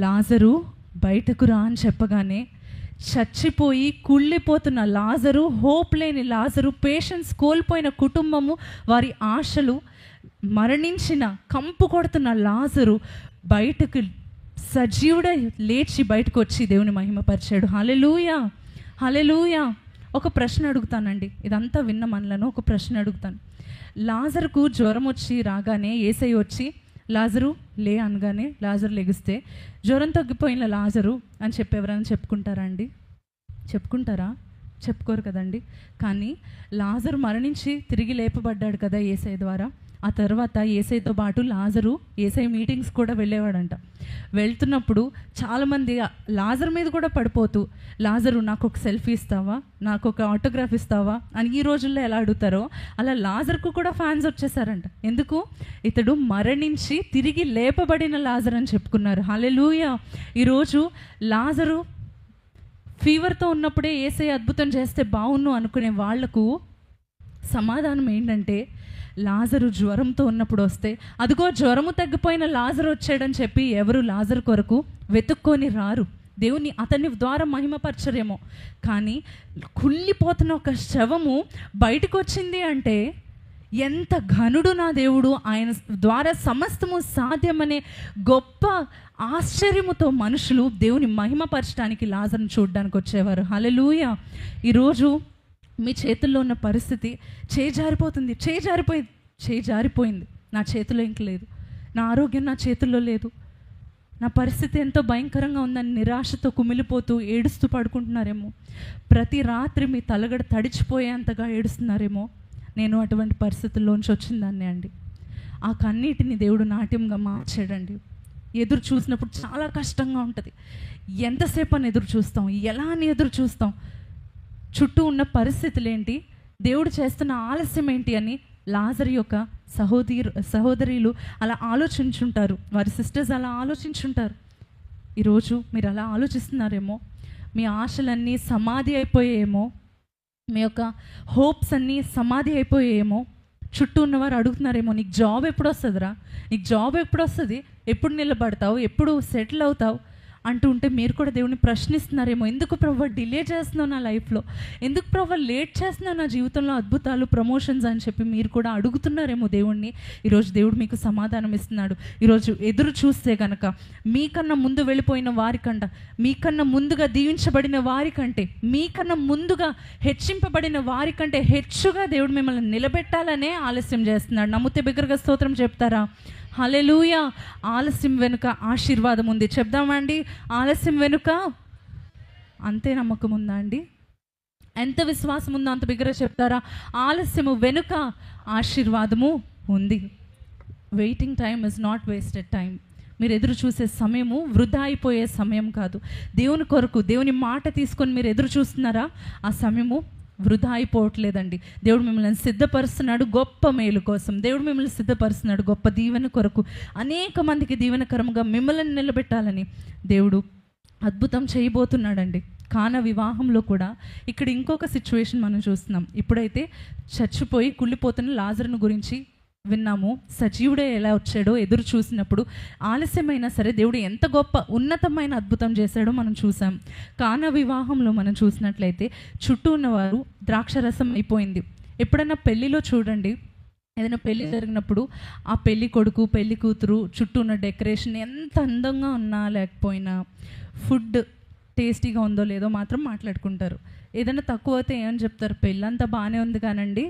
లాజరు బయటకు రా అని చెప్పగానే చచ్చిపోయి కుళ్ళిపోతున్న లాజరు, హోప్ లేని లాజరు, పేషెన్స్ కోల్పోయిన కుటుంబము, వారి ఆశలు, మరణించిన కంపు కొడుతున్న లాజరు బయటకు సజీవుడ లేచి బయటకు వచ్చి దేవుని మహిమపరిచాడు. హల్లెలూయా, హల్లెలూయా. ఒక ప్రశ్న అడుగుతానండి, ఇదంతా విన్న మనలను ఒక ప్రశ్న అడుగుతాను. లాజరుకు జ్వరం వచ్చి రాగానే యేసయ్య వచ్చి లాజరు లే అనగానే లాజరు లెగిస్తే జ్వరం తగ్గిపోయిన లాజరు అని చెప్పి ఎవరైనా చెప్పుకుంటారా అండి? చెప్పుకుంటారా? చెప్పుకోరు కదండి. కానీ లాజరు మరణించి తిరిగి లేపబడ్డాడు కదా యేసయ్య ద్వారా. ఆ తర్వాత యేసయ్యతో పాటు లాజరు యేసయ్య మీటింగ్స్ కూడా వెళ్ళేవాడంట. వెళ్తున్నప్పుడు చాలామంది లాజరు మీద కూడా పడిపోతూ, లాజరు నాకు ఒక సెల్ఫీ ఇస్తావా, నాకు ఒక ఆటోగ్రాఫ్ ఇస్తావా అని ఈ రోజుల్లో ఎలా అడుగుతారో అలా లాజర్కు కూడా ఫ్యాన్స్ వచ్చేసారంట. ఎందుకు? ఇతడు మరణించి తిరిగి లేపబడిన లాజర్ అని చెప్పుకున్నారు. హల్లెలూయా. ఈరోజు లాజరు ఫీవర్తో ఉన్నప్పుడే యేసయ్య అద్భుతం చేస్తే బాగున్ను అనుకునే వాళ్లకు సమాధానం ఏంటంటే, లాజరు జ్వరంతో ఉన్నప్పుడు వస్తే అదిగో జ్వరము తగ్గిపోయిన లాజరు వచ్చాడని చెప్పి ఎవరు లాజరు కొరకు వెతుక్కొని రారు. దేవుని అతని ద్వారా మహిమపరచరేమో, కానీ కుళ్ళిపోతున్న ఒక శవము బయటకు వచ్చింది అంటే ఎంత ఘనుడు నా దేవుడు, ఆయన ద్వారా సమస్తము సాధ్యమనే గొప్ప ఆశ్చర్యముతో మనుషులు దేవుని మహిమపరచడానికి లాజరును చూడడానికి వచ్చేవారు. హల్లెలూయా. ఈరోజు మీ చేతుల్లో ఉన్న పరిస్థితి చేయి జారిపోయింది, నా చేతిలో ఇంక లేదు, నా ఆరోగ్యం నా చేతుల్లో లేదు, నా పరిస్థితి ఎంతో భయంకరంగా ఉందని నిరాశతో కుమిలిపోతూ ఏడుస్తూ పడుకుంటున్నారేమో. ప్రతి రాత్రి మీ తలగడ తడిచిపోయేంతగా ఏడుస్తున్నారేమో. నేను అటువంటి పరిస్థితుల్లోంచి వచ్చిందాన్ని అండి. ఆ కన్నీటిని దేవుడు నాట్యంగా మార్చాడండి. ఎదురు చూసినప్పుడు చాలా కష్టంగా ఉంటుంది. ఎంతసేపు అని ఎదురు చూస్తాం, ఎలా అని ఎదురు చూస్తాం, చుట్టూ ఉన్న పరిస్థితులు ఏంటి, దేవుడు చేస్తున్న ఆలస్యం ఏంటి అని లాజరు యొక్క సహోదరులు అలా ఆలోచించుంటారు, వారి సిస్టర్స్ అలా ఆలోచించుంటారు. ఈరోజు మీరు అలా ఆలోచిస్తున్నారేమో, మీ ఆశలన్నీ సమాధి అయిపోయేమో, మీ యొక్క హోప్స్ అన్నీ సమాధి అయిపోయేమో. చుట్టూ ఉన్నవారు అడుగుతున్నారేమో, నీకు జాబ్ ఎప్పుడు వస్తుందిరా, నీకు జాబ్ ఎప్పుడు వస్తుంది, ఎప్పుడు నిలబడతావు, ఎప్పుడు సెటిల్ అవుతావు అంటూ ఉంటే మీరు కూడా దేవుని ప్రశ్నిస్తున్నారేమో, ఎందుకు ప్రభువా డిలే చేస్తున్నావు నా లైఫ్లో, ఎందుకు ప్రభువా లేట్ చేస్తున్నావు నా జీవితంలో అద్భుతాలు, ప్రమోషన్స్ అని చెప్పి మీరు కూడా అడుగుతున్నారేమో దేవుణ్ణి. ఈరోజు దేవుడు మీకు సమాధానం ఇస్తున్నాడు. ఈరోజు ఎదురు చూస్తే కనుక మీకన్నా ముందు వెళ్ళిపోయిన వారికంట, మీకన్నా ముందుగా దీవించబడిన వారికంటే, మీకన్నా ముందుగా హెచ్చింపబడిన వారికంటే హెచ్చుగా దేవుడు మిమ్మల్ని నిలబెట్టాలనే ఆలస్యం చేస్తున్నాడు. నమ్మితే బిగ్గరగా స్తోత్రం చెప్తారా? హల్లెలూయా. ఆలస్యం వెనుక ఆశీర్వాదం ఉంది. చెప్దామండి, ఆలస్యం వెనుక అంతే నమ్మకం ఉందా అండి? ఎంత విశ్వాసం ఉందో అంత బిగ్గరగా చెప్తారా? ఆలస్యము వెనుక ఆశీర్వాదము ఉంది. Waiting time is not wasted time. మీరు ఎదురు చూసే సమయము వృధా అయిపోయే సమయం కాదు. దేవుని కొరకు, దేవుని మాట తీసుకొని మీరు ఎదురు చూస్తున్నారా? ఆ సమయము వృధా అయిపోవట్లేదండి. దేవుడు మిమ్మల్ని సిద్ధపరుస్తున్నాడు గొప్ప మేలు కోసం. దేవుడు మిమ్మల్ని సిద్ధపరుస్తున్నాడు గొప్ప దీవెన కొరకు. అనేక మందికి దీవెనకరంగా మిమ్మల్ని నిలబెట్టాలని దేవుడు అద్భుతం చేయబోతున్నాడండి. కానా వివాహంలో కూడా ఇక్కడ ఇంకొక సిచ్యువేషన్ మనం చూస్తున్నాం. ఇప్పుడైతే చచ్చిపోయి కుళ్ళిపోతున్న లాజరును గురించి విన్నాము. సజీవుడే ఎలా వచ్చాడో ఎదురు చూసినప్పుడు ఆలస్యమైనా సరే దేవుడు ఎంత గొప్ప ఉన్నతమైన అద్భుతం చేశాడో మనం చూసాం. కానా వివాహంలో మనం చూసినట్లయితే చుట్టూ ఉన్నవారు ద్రాక్షరసం అయిపోయింది. ఎప్పుడైనా పెళ్ళిలో చూడండి, ఏదైనా పెళ్ళి జరిగినప్పుడు ఆ పెళ్ళి కొడుకు, పెళ్ళి కూతురు చుట్టూ ఉన్న డెకరేషన్ ఎంత అందంగా ఉన్నా లేకపోయినా, ఫుడ్ టేస్టీగా ఉందో లేదో మాత్రం మాట్లాడుకుంటారు. ఏదైనా తక్కువ అయితే ఏమని చెప్తారు? పెళ్ళంతా బాగానే ఉంది కానండి,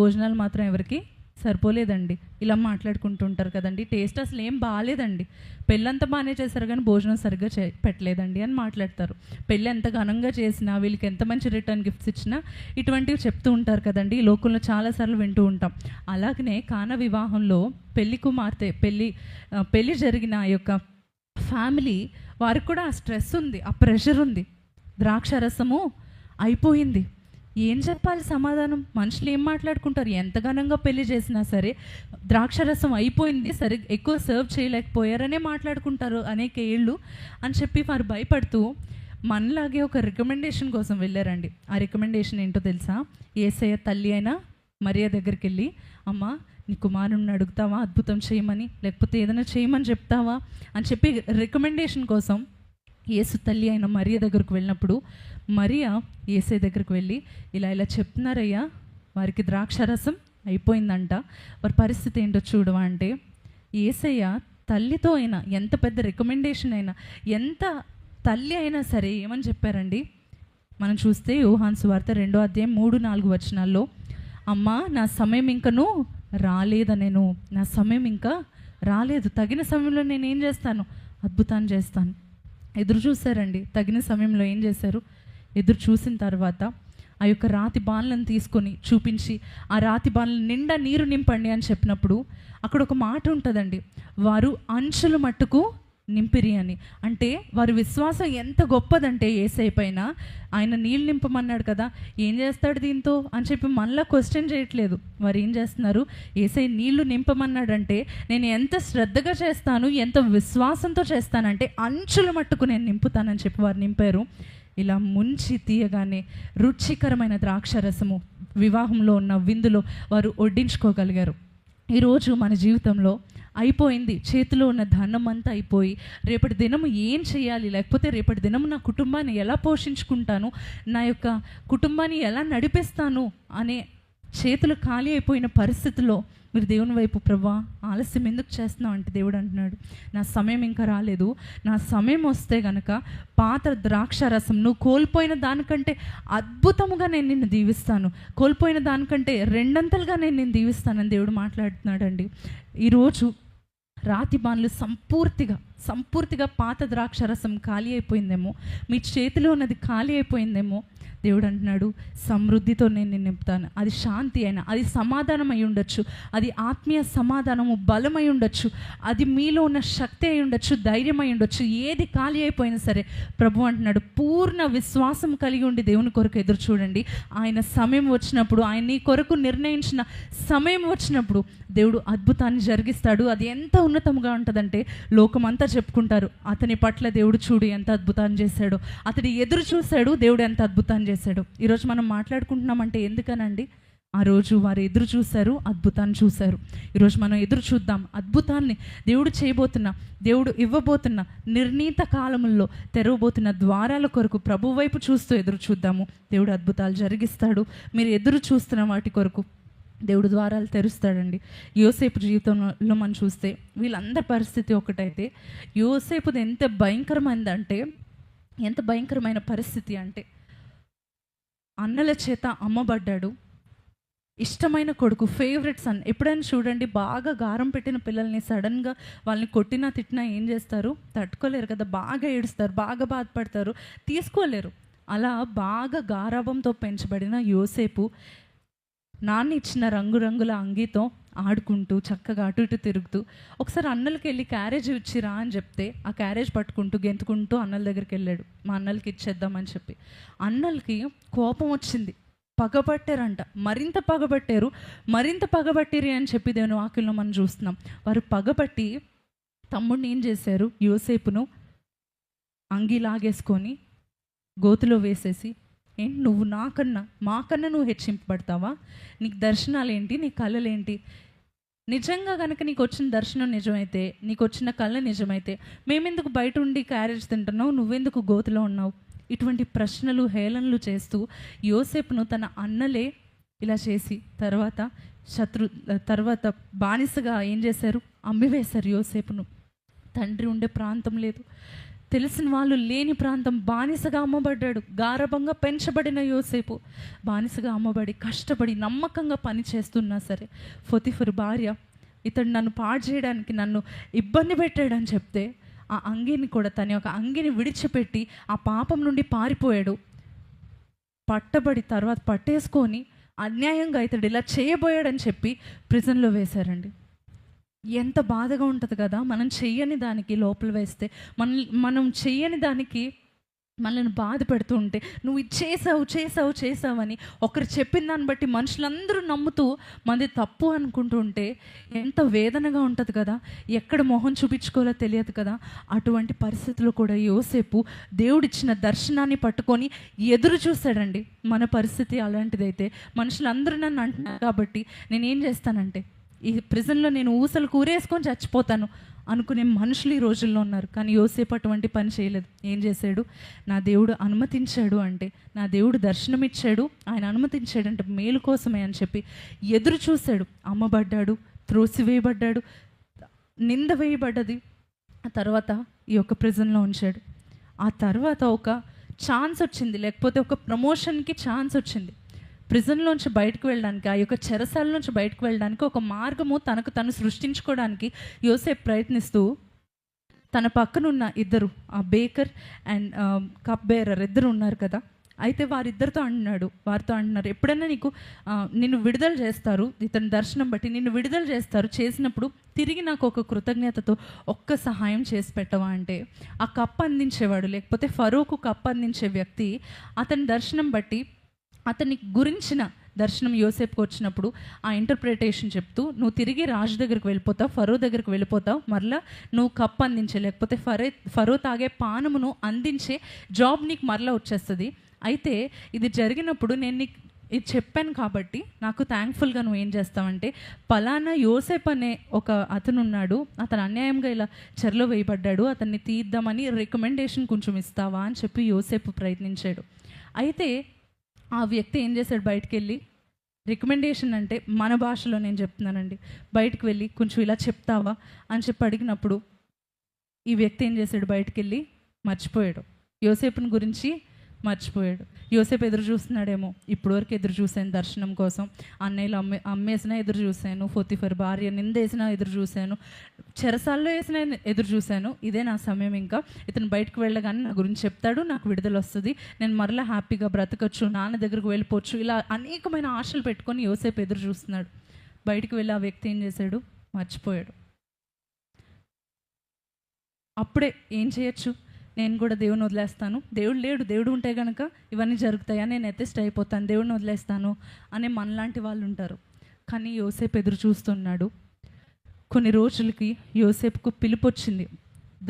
భోజనాలు మాత్రం ఎవరికి సరిపోలేదండి, ఇలా మాట్లాడుకుంటుంటారు కదండి. టేస్ట్ అసలు ఏం బాగాలేదండి, పెళ్ళంతా బాగానే చేశారు కానీ భోజనం సరిగ్గా పెట్టలేదండి అని మాట్లాడతారు. పెళ్ళి ఎంత ఘనంగా చేసినా, వీళ్ళకి ఎంత మంచి రిటర్న్ గిఫ్ట్స్ ఇచ్చినా ఇటువంటివి చెప్తూ ఉంటారు కదండి. ఈ లోకంలో చాలాసార్లు వింటూ ఉంటాం. అలాగనే కానా వివాహంలో పెళ్లి కుమార్తె పెళ్ళి జరిగిన ఆ యొక్క ఫ్యామిలీ వారికి కూడా ఆ స్ట్రెస్ ఉంది, ఆ ప్రెషర్ ఉంది. ద్రాక్షరసము అయిపోయింది. ఏం చెప్పాలి సమాధానం? మనుషులు ఏం మాట్లాడుకుంటారు? ఎంత ఘనంగా పెళ్లి చేసినా సరే ద్రాక్షరసం అయిపోయింది, ఎక్కువ సర్వ్ చేయలేకపోయారనే మాట్లాడుకుంటారు అనేక ఏళ్ళు అని చెప్పి వారు భయపడుతూ మనలాగే ఒక రికమెండేషన్ కోసం వెళ్ళారండి. ఆ రికమెండేషన్ ఏంటో తెలుసా? యేసయ్య తల్లి అయిన మరియ దగ్గరికి వెళ్ళి, అమ్మ నీ కుమారుణ్ణి అడుగుతావా అద్భుతం చేయమని, లేకపోతే ఏదైనా చేయమని చెప్తావా అని చెప్పి రికమెండేషన్ కోసం యేసు తల్లి అయిన మరియ దగ్గరకు వెళ్ళినప్పుడు మరియా యేసే దగ్గరకు వెళ్ళి ఇలా చెప్తున్నారయ్యా, వారికి ద్రాక్షరసం అయిపోయిందంట, వారి పరిస్థితి ఏంటో చూడవా అంటే, యేసయ్య తల్లితో అయినా, ఎంత పెద్ద రికమెండేషన్ అయినా, ఎంత తల్లి అయినా సరే ఏమని చెప్పారండి? మనం చూస్తే యోహాను సువార్త 2వ అధ్యాయం 3-4 వచనాల్లో, అమ్మా నా సమయం ఇంకను రాలేదనేను, నా సమయం ఇంకా రాలేదు, తగిన సమయంలో నేను ఏం చేస్తాను? అద్భుతాన్ని చేస్తాను. ఎదురు చూశారండి. తగిన సమయంలో ఏం చేశారు? ఎదురు చూసిన తర్వాత ఆ యొక్క రాతి బాణలను తీసుకొని చూపించి, ఆ రాతి బాణల నిండా నీరు నింపండి అని చెప్పినప్పుడు అక్కడ ఒక మాట ఉంటుందండి, వారు అంచులు మట్టుకు నింపిరి అని. అంటే వారి విశ్వాసం ఎంత గొప్పదంటే యేసయ్య పైన, ఆయన నీళ్ళు నింపమన్నాడు కదా, ఏం చేస్తాడు దీంతో అని చెప్పి మనలా క్వశ్చన్ చేయట్లేదు. వారు ఏం చేస్తున్నారు? యేసయ్య నీళ్లు నింపమన్నాడంటే నేను ఎంత శ్రద్ధగా చేస్తాను, ఎంత విశ్వాసంతో చేస్తానంటే అంచుల మట్టుకు నేను నింపుతానని చెప్పి వారు నింపారు. ఇలా ముంచి తీయగానే రుచికరమైన ద్రాక్షరసము వివాహంలో ఉన్న విందులో వారు వడ్డించుకోగలిగారు. ఈరోజు మన జీవితంలో అయిపోయింది, చేతిలో ఉన్న ధనం అంతా అయిపోయి రేపటి దినము ఏం చేయాలి, లేకపోతే రేపటి దినము నా కుటుంబాన్ని ఎలా పోషించుకుంటాను, నా యొక్క కుటుంబాన్ని ఎలా నడిపిస్తాను అనే చేతులు ఖాళీ అయిపోయిన పరిస్థితుల్లో మీరు దేవుని వైపు, ప్రభా ఆలస్యం ఎందుకు చేస్తున్నావు అంటే దేవుడు అంటున్నాడు, నా సమయం ఇంకా రాలేదు, నా సమయం వస్తే కనుక పాత ద్రాక్షరసం నువ్వు కోల్పోయిన దానికంటే అద్భుతముగా నేను నిన్ను దీవిస్తాను, కోల్పోయిన దానికంటే రెండంతలుగా నేను నిన్ను దీవిస్తానని దేవుడు మాట్లాడుతున్నాడండి. ఈరోజు రాతి బాణలు సంపూర్తిగా సంపూర్తిగా పాత ద్రాక్షరసం ఖాళీ అయిపోయిందేమో, మీ చేతిలో ఉన్నది ఖాళీ అయిపోయిందేమో, దేవుడు అంటున్నాడు సమృద్ధితో నేను నిన్ను నింపుతాను. అది శాంతి అయినా, అది సమాధానం అయి ఉండొచ్చు, అది ఆత్మీయ సమాధానము, బలమై ఉండొచ్చు, అది మీలో ఉన్న శక్తి అయి ఉండొచ్చు, ధైర్యం అయి ఉండొచ్చు. ఏది ఖాళీ అయిపోయినా సరే ప్రభు అంటున్నాడు పూర్ణ విశ్వాసం కలిగి ఉండి దేవుని కొరకు ఎదురు చూడండి. ఆయన సమయం వచ్చినప్పుడు, ఆయన నీ కొరకు నిర్ణయించిన సమయం వచ్చినప్పుడు దేవుడు అద్భుతాన్ని జరిగిస్తాడు. అది ఎంత ఉన్నతంగా ఉంటుందంటే లోకమంతా చెప్పుకుంటారు, అతని పట్ల దేవుడు చూడు ఎంత అద్భుతాన్ని చేశాడు, అతడు ఎదురు చూశాడు, దేవుడు ఎంత అద్భుతాన్ని చేశాడు. ఈరోజు మనం మాట్లాడుకుంటున్నామంటే ఎందుకనండి? ఆ రోజు వారు ఎదురు చూశారు, అద్భుతాన్ని చూశారు. ఈరోజు మనం ఎదురు చూద్దాం అద్భుతాన్ని. దేవుడు చేయబోతున్న, దేవుడు ఇవ్వబోతున్న నిర్ణీత కాలంలో తెరవబోతున్న ద్వారాల కొరకు ప్రభు వైపు చూస్తూ ఎదురు చూద్దాము. దేవుడు అద్భుతాలు జరిగిస్తాడు. మీరు ఎదురు చూస్తున్న వాటి కొరకు దేవుడు ద్వారాలు తెరుస్తాడండి. యోసేపు జీవితంలో మనం చూస్తే వీళ్ళందరి పరిస్థితి ఒకటైతే, యోసేపుది ఎంత భయంకరమైందంటే, ఎంత భయంకరమైన పరిస్థితి అంటే, అన్నల చేత అమ్మబడ్డాడు. ఇష్టమైన కొడుకు, ఫేవరెట్ సన్. ఎప్పుడైనా చూడండి, బాగా గారం పెట్టిన పిల్లల్ని సడన్గా వాళ్ళని కొట్టినా తిట్టినా ఏం చేస్తారు? తట్టుకోలేరు కదా, బాగా ఏడుస్తారు, బాగా బాధపడతారు, తీసుకోలేరు. అలా బాగా గారాబంతో పెంచబడిన యోసేపు నాన్న ఇచ్చిన రంగురంగుల అంగీతో ఆడుకుంటూ చక్కగా అటు ఇటు తిరుగుతూ, ఒకసారి అన్నలకి వెళ్ళి క్యారేజ్ ఇచ్చిరా అని చెప్తే ఆ క్యారేజ్ పట్టుకుంటూ గెంతుకుంటూ అన్నల దగ్గరికి వెళ్ళాడు, మా అన్నలకి ఇచ్చేద్దామని చెప్పి. అన్నలకి కోపం వచ్చింది, పగబట్టారంట, మరింత పగబట్టిరి అని చెప్పి దేవుని వాక్యంలో మనం చూస్తున్నాం. వారు పగబట్టి తమ్ముడిని ఏం చేశారు? యోసేపును అంగీ లాగేసుకొని గోతులో వేసేసి, ఏంటి నువ్వు మాకన్నా నువ్వు హెచ్చింపబడతావా? నీకు దర్శనాలు ఏంటి, నీ కళలేంటి? నిజంగా కనుక నీకు వచ్చిన దర్శనం నిజమైతే, నీకు వచ్చిన కళ నిజమైతే, మేమెందుకు బయట ఉండి క్యారేజ్ తింటున్నావు, నువ్వెందుకు గోతులో ఉన్నావు? ఇటువంటి ప్రశ్నలు, హేళనలు చేస్తూ యోసేపును తన అన్నలే ఇలా చేసి తర్వాత బానిసగా ఏం చేశారు? అమ్మివేశారు యోసేపును. తండ్రి ఉండే ప్రాంతం లేదు, తెలిసిన వాళ్ళు లేని ప్రాంతం, బానిసగా అమ్మబడ్డాడు. గారభంగా పెంచబడిన యోసేపు బానిసగా అమ్మబడి కష్టపడి నమ్మకంగా పని చేస్తున్నా సరే, పొతిఫరు భార్య ఇతడు నన్ను పాడు చేయడానికి, నన్ను ఇబ్బంది పెట్టాడని చెప్తే ఆ అంగీని కూడా, తన యొక్క అంగీని విడిచిపెట్టి ఆ పాపం నుండి పారిపోయాడు. పట్టబడి తర్వాత పట్టేసుకొని అన్యాయంగా ఇతడు ఇలా చేయబోయాడని చెప్పి ప్రిజన్లో వేశారండి. ఎంత బాధగా ఉంటుంది కదా, మనం చెయ్యని దానికి లోపల వేస్తే, మనం చెయ్యని దానికి మనల్ని బాధ పెడుతూ ఉంటే, నువ్వు ఇది చేసావు అని ఒకరు చెప్పిన దాన్ని బట్టి మనుషులందరూ నమ్ముతూ మనది తప్పు అనుకుంటూ ఉంటే ఎంత వేదనగా ఉంటుంది కదా, ఎక్కడ మొహం చూపించుకోవాలో తెలియదు కదా. అటువంటి పరిస్థితుల్లో కూడా యోసేపు దేవుడిచ్చిన దర్శనాన్ని పట్టుకొని ఎదురు చూశాడండి. మన పరిస్థితి అలాంటిదైతే, మనుషులందరూ నన్ను అంటున్నారు కాబట్టి నేనేం చేస్తానంటే ఈ ప్రిజన్లో నేను ఊసలు కూరేసుకొని చచ్చిపోతాను అనుకునే మనుషులు ఈ రోజుల్లో ఉన్నారు. కానీ యోసేపు అటువంటి పని చేయలేదు. ఏం చేశాడు? నా దేవుడు అనుమతించాడు అంటే, నా దేవుడు దర్శనమిచ్చాడు, ఆయన అనుమతించాడంటే మేలు కోసమే అని చెప్పి ఎదురు చూశాడు. అమ్మబడ్డాడు, త్రోసివేయబడ్డాడు, నింద వేయబడ్డది. ఆ తర్వాత ఈ యొక్క ప్రిజన్లో ఉంచాడు. ఆ తర్వాత ఒక ఛాన్స్ వచ్చింది, లేకపోతే ఒక ప్రమోషన్కి ఛాన్స్ వచ్చింది. ప్రిజన్లోంచి బయటకు వెళ్ళడానికి, ఆ యొక్క చెరసాల నుంచి బయటకు వెళ్ళడానికి ఒక మార్గము తనకు తను సృష్టించుకోవడానికి యోసేపు ప్రయత్నిస్తూ తన పక్కనున్న ఇద్దరు, ఆ బేకర్ అండ్ కప్ బేరర్ ఇద్దరు ఉన్నారు కదా, అయితే వారితో అంటున్నారు ఎప్పుడైనా నిన్ను విడుదల చేస్తారు, ఇతని దర్శనం బట్టి నిన్ను విడుదల చేస్తారు, చేసినప్పుడు తిరిగి నాకు ఒక కృతజ్ఞతతో ఒక్క సహాయం చేసి పెట్టవా అంటే, ఆ కప్ అందించేవాడు, లేకపోతే ఫరోకు కప్ అందించే వ్యక్తి అతని దర్శనం బట్టి, అతని గురించిన దర్శనం యోసేపుకి వచ్చినప్పుడు ఆ ఇంటర్ప్రిటేషన్ చెప్తూ, నువ్వు తిరిగి రాజు దగ్గరికి వెళ్ళిపోతావు, ఫరో దగ్గరికి వెళ్ళిపోతావు, మరలా నువ్వు కప్ అందించే, లేకపోతే ఫరో తాగే పానమును అందించే జాబ్ నీకు మరలా వచ్చేస్తుంది. అయితే ఇది జరిగినప్పుడు నేను నీకు ఇది చెప్పాను కాబట్టి నాకు థ్యాంక్ఫుల్గా నువ్వు ఏం చేస్తావంటే, పలానా యోసేపు అనే ఒక అతను ఉన్నాడు, అతను అన్యాయంగా ఇలా చెరలో వేయబడ్డాడు, అతన్ని తీద్దామని రికమెండేషన్ కొంచెం ఇస్తావా అని చెప్పి యోసేపు ప్రయత్నించాడు. అయితే ఆ వ్యక్తి ఏం చేశాడు? బయటికి వెళ్ళి, రికమెండేషన్ అంటే మన భాషలో నేను చెప్తున్నానండి, బయటకు వెళ్ళి కొంచెం ఇలా చెప్తావా అని చెప్పి అడిగినప్పుడు ఈ వ్యక్తి ఏం చేశాడు? బయటికి వెళ్ళి మర్చిపోయాడు, యోసేపుని గురించి మర్చిపోయాడు. యోసేపు ఎదురు చూస్తున్నాడేమో, ఇప్పటివరకు ఎదురు చూశాను దర్శనం కోసం, అన్నయ్యలు అమ్మేసినా ఎదురు చూశాను, పోతీఫర్ భార్య నిందేసినా ఎదురు చూశాను, చెరసాల్లో వేసినా ఎదురు చూశాను, ఇదే నా సమయం, ఇంకా ఇతను బయటకు వెళ్ళగానే నా గురించి చెప్తాడు, నాకు విడుదల వస్తుంది, నేను మరలా హ్యాపీగా బ్రతకచ్చు, నాన్న దగ్గరకు వెళ్ళిపోవచ్చు, ఇలా అనేకమైన ఆశలు పెట్టుకొని యోసేపు ఎదురు చూస్తున్నాడు. బయటకు వెళ్ళి ఆ వ్యక్తి ఏం చేశాడు? మర్చిపోయాడు. అప్పుడే ఏం చేయొచ్చు? నేను కూడా దేవుని వదిలేస్తాను, దేవుడు లేడు, దేవుడు ఉంటే కనుక ఇవన్నీ జరుగుతాయా, నేను ఎత్తెస్ట్ అయిపోతాను, దేవుడిని వదిలేస్తాను అనే మనలాంటి వాళ్ళు ఉంటారు. కానీ యోసేపు ఎదురు చూస్తున్నాడు. కొన్ని రోజులకి యోసేపుకు పిలుపు వచ్చింది.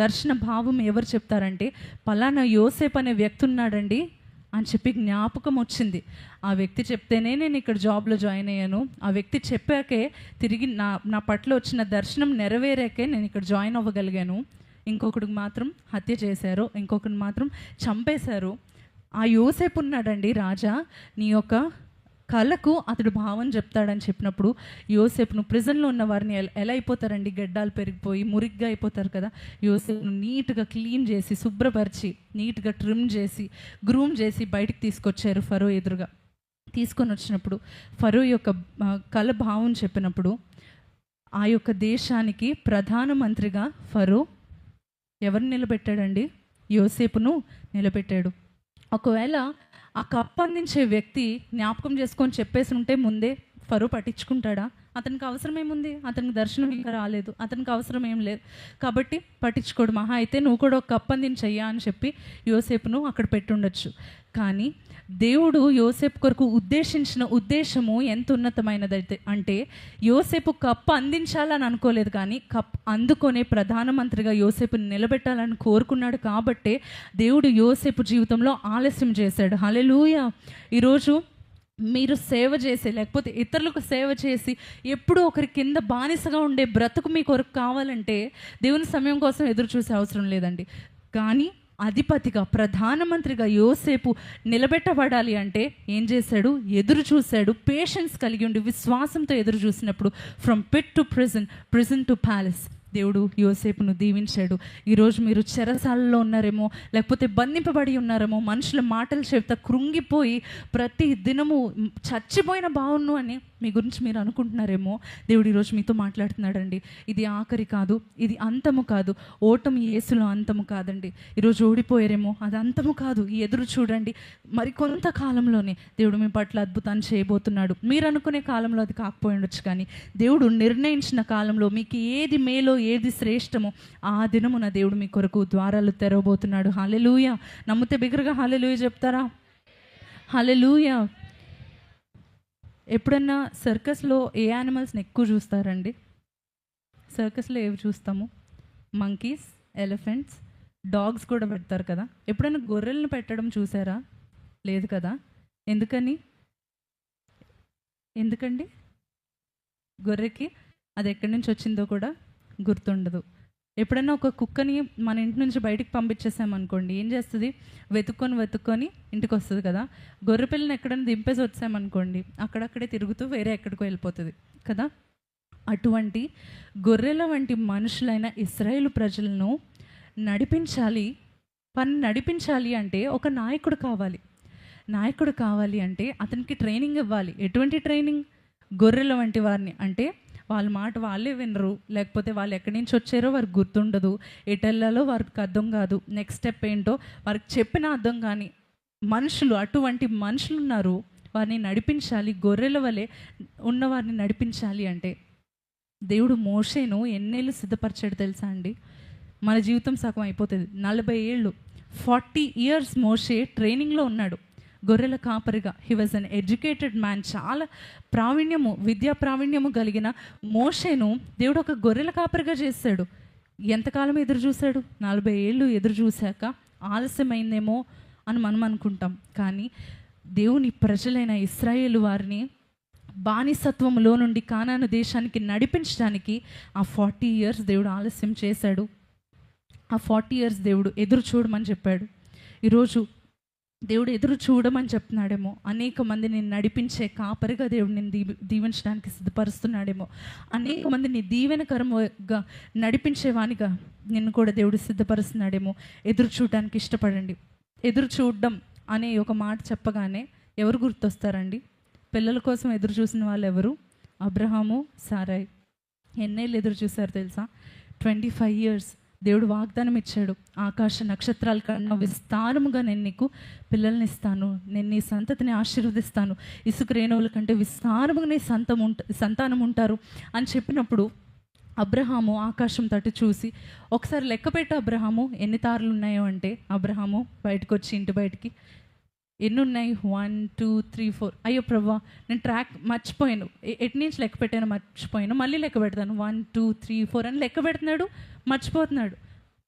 దర్శన భావం ఎవరు చెప్తారంటే, పలానా యోసేపు అనే వ్యక్తి ఉన్నాడండి అని చెప్పి జ్ఞాపకం వచ్చింది. ఆ వ్యక్తి చెప్తేనే నేను ఇక్కడ జాబ్లో జాయిన్ అయ్యాను, ఆ వ్యక్తి చెప్పాకే తిరిగి నా పట్ల వచ్చిన దర్శనం నెరవేరాకే నేను ఇక్కడ జాయిన్ అవ్వగలిగాను. ఇంకొకడికి మాత్రం హత్య చేశారు, ఇంకొకరిని మాత్రం చంపేశారు. ఆ యోసేపు ఉన్నాడండి రాజా, నీ యొక్క కళకు అతడు భావం చెప్తాడని చెప్పినప్పుడు యోసేపును, ప్రిజన్లో ఉన్న వారిని ఎలా అయిపోతారండి, గడ్డాలు పెరిగిపోయి మురిగ్గా అయిపోతారు కదా, యోసేపును నీట్గా క్లీన్ చేసి శుభ్రపరిచి నీట్గా ట్రిమ్ చేసి గ్రూమ్ చేసి బయటికి తీసుకొచ్చారు ఫరో ఎదురుగా. తీసుకొని వచ్చినప్పుడు ఫరో యొక్క కళ భావం చెప్పినప్పుడు ఆ యొక్క దేశానికి ప్రధానమంత్రిగా ఫరో ఎవరిని నిలబెట్టాడండి? యోసేపును నిలబెట్టాడు. ఒకవేళ ఆ కప్పు అందించే వ్యక్తి జ్ఞాపకం చేసుకొని చెప్పేసి ఉంటే ముందే ఫరో పట్టించుకుంటాడా? అతనికి అవసరం ఏముంది? అతనికి దర్శనం ఇంకా రాలేదు, అతనికి అవసరం ఏం లేదు కాబట్టి పట్టించుకోడు. మహా అయితే నువ్వు కూడా ఒక కప్పు అందించయ్యా అని చెప్పి యోసేపును అక్కడ పెట్టుండొచ్చు. కానీ దేవుడు యోసేపు కొరకు ఉద్దేశించిన ఉద్దేశము ఎంత ఉన్నతమైనదైతే అంటే, యోసేపు కప్పు అందించాలని అనుకోలేదు, కానీ కప్పు అందుకొనే ప్రధానమంత్రిగా యోసేపుని నిలబెట్టాలని కోరుకున్నాడు. కాబట్టే దేవుడు యోసేపు జీవితంలో ఆలస్యం చేశాడు. హల్లెలూయా. ఈరోజు మీరు సేవ చేసి, లేకపోతే ఇతరులకు సేవ చేసి ఎప్పుడూ ఒకరి కింద బానిసగా ఉండే బ్రతుకు మీ కొరకు కావాలంటే దేవుని సమయం కోసం ఎదురు చూసే అవసరం లేదండి. కానీ అధిపతిగా, ప్రధానమంత్రిగా యోసేపు నిలబెట్టబడాలి అంటే ఏం చేశాడు? ఎదురు చూశాడు. పేషెన్స్ కలిగి ఉండి విశ్వాసంతో ఎదురు చూసినప్పుడు from pit to prison to palace దేవుడు యోసేపును దీవించాడు. ఈరోజు మీరు చెరసాలలో ఉన్నారేమో, లేకపోతే బంధింపబడి ఉన్నారేమో, మనుషుల మాటలు చెప్తా కృంగిపోయి ప్రతి దినము చచ్చిపోయిన బావును అని మీ గురించి మీరు అనుకుంటున్నారేమో. దేవుడు ఈరోజు మీతో మాట్లాడుతున్నాడండి. ఇది ఆఖరి కాదు, ఇది అంతము కాదు. ఓటమి యేసులో అంతము కాదండి. ఈరోజు ఓడిపోయారేమో, అది అంతము కాదు. ఈ ఎదురు చూడండి, మరి కొంతకాలంలోనే దేవుడు మీ పట్ల అద్భుతాన్ని చేయబోతున్నాడు. మీరు అనుకునే కాలంలో అది కాకపోయి ఉండొచ్చు, కానీ దేవుడు నిర్ణయించిన కాలంలో మీకు ఏది మేలో, ఏది శ్రేష్టమో ఆ దినమున దేవుడు మీ కొరకు ద్వారాలు తెరవబోతున్నాడు. హల్లెలూయా. నమ్మితే బిగ్గరగా హల్లెలూయా చెప్తారా? హల్లెలూయా. ఎప్పుడన్నా సర్కస్లో ఏ యానిమల్స్ని ఎక్కువ చూస్తారండి? సర్కస్లో ఏవి చూస్తాము? మంకీస్, ఎలిఫెంట్స్, డాగ్స్ కూడా పెడతారు కదా. ఎప్పుడైనా గొర్రెలను పెట్టడం చూసారా? లేదు కదా. ఎందుకండి? గొర్రెకి అది ఎక్కడి నుంచి వచ్చిందో కూడా గుర్తుండదు. ఎప్పుడైనా ఒక కుక్కని మన ఇంటి నుంచి బయటికి పంపించేసామనుకోండి, ఏం చేస్తుంది? వెతుక్కొని ఇంటికి వస్తుంది కదా. గొర్రె పిల్లని ఎక్కడైనా దింపేసి వచ్చామనుకోండి, అక్కడక్కడే తిరుగుతూ వేరే ఎక్కడికో వెళ్ళిపోతుంది కదా. అటువంటి గొర్రెల వంటి మనుషులైన ఇశ్రాయేలు ప్రజలను నడిపించాలి అంటే ఒక నాయకుడు కావాలి అంటే అతనికి ట్రైనింగ్ ఇవ్వాలి. ఎటువంటి ట్రైనింగ్? గొర్రెల వంటి వారిని, అంటే వాళ్ళ మాట వాళ్ళే వినరు, లేకపోతే వాళ్ళు ఎక్కడి నుంచి వచ్చారో వారికి గుర్తుండదు, ఎటెల్లాలో వారికి అర్థం కాదు, నెక్స్ట్ స్టెప్ ఏంటో వారికి చెప్పిన అర్థం కానీ మనుషులు, అటువంటి మనుషులు ఉన్నారు. వారిని నడిపించాలి. గొర్రెల వలె ఉన్నవారిని నడిపించాలి అంటే దేవుడు మోషేను ఎన్నేళ్ళు సిద్ధపరిచాడు తెలుసా అండి? మన జీవితం సగం అయిపోతుంది. 40 ఏళ్ళు, 40 years మోషే ట్రైనింగ్లో ఉన్నాడు గొర్రెల కాపరిగా. He was an educated man. చాలా విద్యా ప్రావీణ్యము కలిగిన మోషేను దేవుడు ఒక గొర్రెల కాపరిగా చేశాడు. ఎంతకాలం ఎదురు చూశాడు? 40 ఏళ్ళు ఎదురు చూశాక ఆలస్యమైందేమో అని మనం అనుకుంటాం. కానీ దేవుని ప్రజలైన ఇశ్రాయేలు వారిని బానిసత్వంలో నుండి కానాను దేశానికి నడిపించడానికి ఆ 40 years దేవుడు ఆలస్యం చేశాడు. ఆ 40 years దేవుడు ఎదురు చూడమని చెప్పాడు. ఈరోజు దేవుడు ఎదురు చూడమని చెప్తున్నాడేమో. అనేక మందిని నడిపించే కాపరిగా దేవుడు నేను దీవించడానికి సిద్ధపరుస్తున్నాడేమో. అనేక మందిని దీవెనకరంగా నడిపించేవానిగా నిన్ను కూడా దేవుడు సిద్ధపరుస్తున్నాడేమో. ఎదురు చూడడానికి ఇష్టపడండి. ఎదురు చూడడం అనే ఒక మాట చెప్పగానే ఎవరు గుర్తొస్తారండి? పిల్లల కోసం ఎదురు చూసిన వాళ్ళు ఎవరు? అబ్రహాము, సారాయ్. ఎన్నేళ్ళు ఎదురు చూశారు తెలుసా? 25 years. దేవుడు వాగ్దానం ఇచ్చాడు, ఆకాశ నక్షత్రాల కన్నా విస్తారముగా నేను నీకు పిల్లల్ని ఇస్తాను, నేను నీ సంతతిని ఆశీర్వదిస్తాను, ఇసుక రేణువుల కంటే విస్తారముగా నీ సంతానం ఉంటారు అని చెప్పినప్పుడు అబ్రహాము ఆకాశం తట్టు చూసి ఒకసారి లెక్క పెట్టు అబ్రహాము, ఎన్ని తారలు ఉన్నాయో అంటే అబ్రహాము బయటకు వచ్చి ఇంటి బయటికి ఎన్ని ఉన్నాయి? 1 2 3 4. అయ్యో ప్రభా, నేను ట్రాక్ మర్చిపోయాను, ఎటు నుంచి లెక్క పెట్టాను మర్చిపోయాను, మళ్ళీ లెక్క పెడతాను 1 2 3 4 అని లెక్క పెడుతున్నాడు, మర్చిపోతున్నాడు.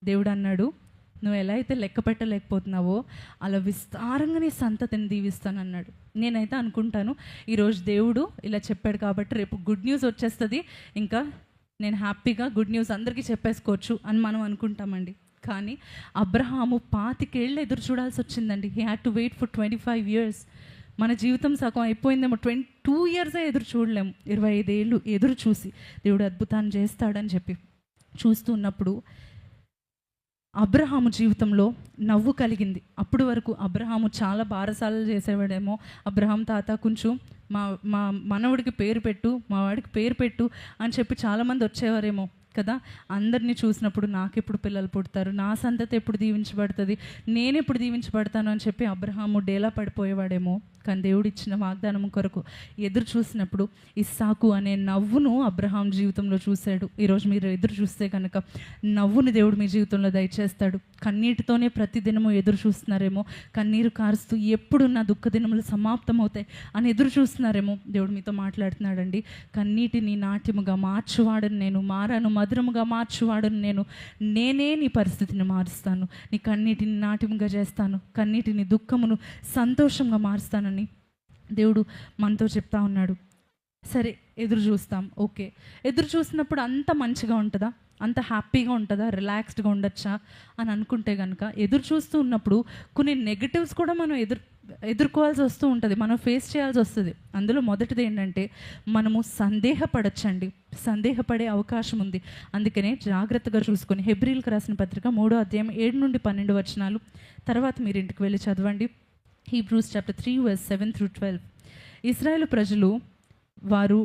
దేవుడు అన్నాడు, నువ్వు ఎలా అయితే లెక్క పెట్టలేకపోతున్నావో అలా విస్తారంగా నీ సంతతిని దీవిస్తాను అన్నాడు. నేనైతే అనుకుంటాను ఈరోజు దేవుడు ఇలా చెప్పాడు కాబట్టి రేపు గుడ్ న్యూస్ వచ్చేస్తుంది, ఇంకా నేను హ్యాపీగా గుడ్ న్యూస్ అందరికీ చెప్పేసుకోవచ్చు అని మనం అనుకుంటామండి. కానీ అబ్రహాము 25 ఏళ్ళు ఎదురు చూడాల్సి వచ్చిందండి. He had to wait for 25 years. మన జీవితం సగం అయిపోయిందేమో, 22 years ఎదురు చూడలేము. 25 ఏళ్ళు ఎదురు చూసి దేవుడు అద్భుతాన్ని చేస్తాడని చెప్పి చూస్తూ ఉన్నప్పుడు అబ్రహాము జీవితంలో నవ్వు కలిగింది. అప్పటి వరకు అబ్రహాము చాలా బారసాలలు చేసేవాడేమో. అబ్రహాం తాత కొంచెం మా మా మనవుడికి పేరు పెట్టు, మా వాడికి పేరు పెట్టు అని చెప్పి చాలామంది వచ్చేవారేమో కదా. అందరినీ చూసినప్పుడు నాకెప్పుడు పిల్లలు పుడతారు, నా సంతతి ఎప్పుడు దీవించబడుతుంది, నేను ఎప్పుడు దీవించబడతాను అని చెప్పి అబ్రహాము డేలా పడిపోయేవాడేమో. కానీ దేవుడు ఇచ్చిన వాగ్దానం కొరకు ఎదురు చూసినప్పుడు ఇస్సాకు అనే నవ్వును అబ్రహాం జీవితంలో చూశాడు. ఈరోజు మీరు ఎదురు చూస్తే కనుక నవ్వుని దేవుడు మీ జీవితంలో దయచేస్తాడు. కన్నీటితోనే ప్రతిదినము ఎదురు చూస్తున్నారేమో, కన్నీరు కారుస్తూ ఎప్పుడు నా దుఃఖ దినములు సమాప్తమవుతాయి అని ఎదురు చూస్తున్నారేమో. దేవుడు మీతో మాట్లాడుతున్నాడండి. కన్నీటిని నాట్యముగా మార్చువాడను నేను, మారాను మధురముగా మార్చువాడను నేను, నేనే నీ పరిస్థితిని మారుస్తాను, నీ కన్నీటిని నాట్యముగా చేస్తాను, కన్నీటిని దుఃఖమును సంతోషంగా మారుస్తానని దేవుడు మనతో చెప్తా ఉన్నాడు. సరే ఎదురు చూస్తాం, ఓకే. ఎదురు చూసినప్పుడు అంత మంచిగా ఉంటుందా, అంత హ్యాపీగా ఉంటుందా, రిలాక్స్డ్గా ఉండొచ్చా అని అనుకుంటే కనుక ఎదురు చూస్తూ ఉన్నప్పుడు కొన్ని నెగటివ్స్ కూడా మనం ఎదుర్కోవాల్సి వస్తూ ఉంటుంది, మనం ఫేస్ చేయాల్సి వస్తుంది. అందులో మొదటిది ఏంటంటే మనము సందేహపడచ్చండి, సందేహపడే అవకాశం ఉంది. అందుకనే జాగ్రత్తగా చూసుకొని హెబ్రీలకు రాసిన పత్రిక 3వ అధ్యాయం 7 నుండి 12 వచనాలు తర్వాత మీరు ఇంటికి వెళ్ళి చదవండి. Hebrews chapter 3 verse 7 through 12. ఇశ్రాయేలు ప్రజలు వారు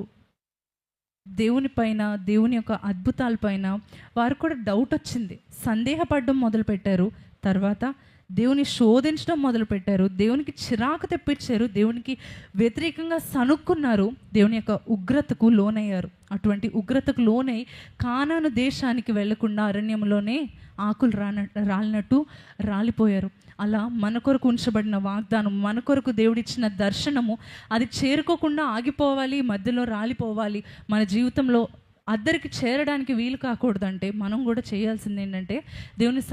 దేవుని పైన, దేవుని యొక్క అద్భుతాలపైన వారు కూడా డౌట్ వచ్చింది, సందేహపడడం మొదలుపెట్టారు. తర్వాత దేవుని శోధించడం మొదలుపెట్టారు, దేవునికి చిరాకు తెప్పించారు, దేవునికి వ్యతిరేకంగా సనుక్కున్నారు, దేవుని యొక్క ఉగ్రతకు లోనయ్యారు. అటువంటి ఉగ్రతకు లోనై కానాను దేశానికి వెళ్లకుండా అరణ్యంలోనే ఆకులు రాలినట్టు రాలిపోయారు. అలా మన కొరకు ఉంచబడిన వాగ్దానం, మన కొరకు దేవుడిచ్చిన దర్శనము అది చేరుకోకుండా ఆగిపోవాలి, మధ్యలో రాలిపోవాలి. మన జీవితంలో అద్దరికి చేరడానికి వీలు కాకూడదంటే మనం కూడా చేయాల్సింది ఏంటంటే దేవుని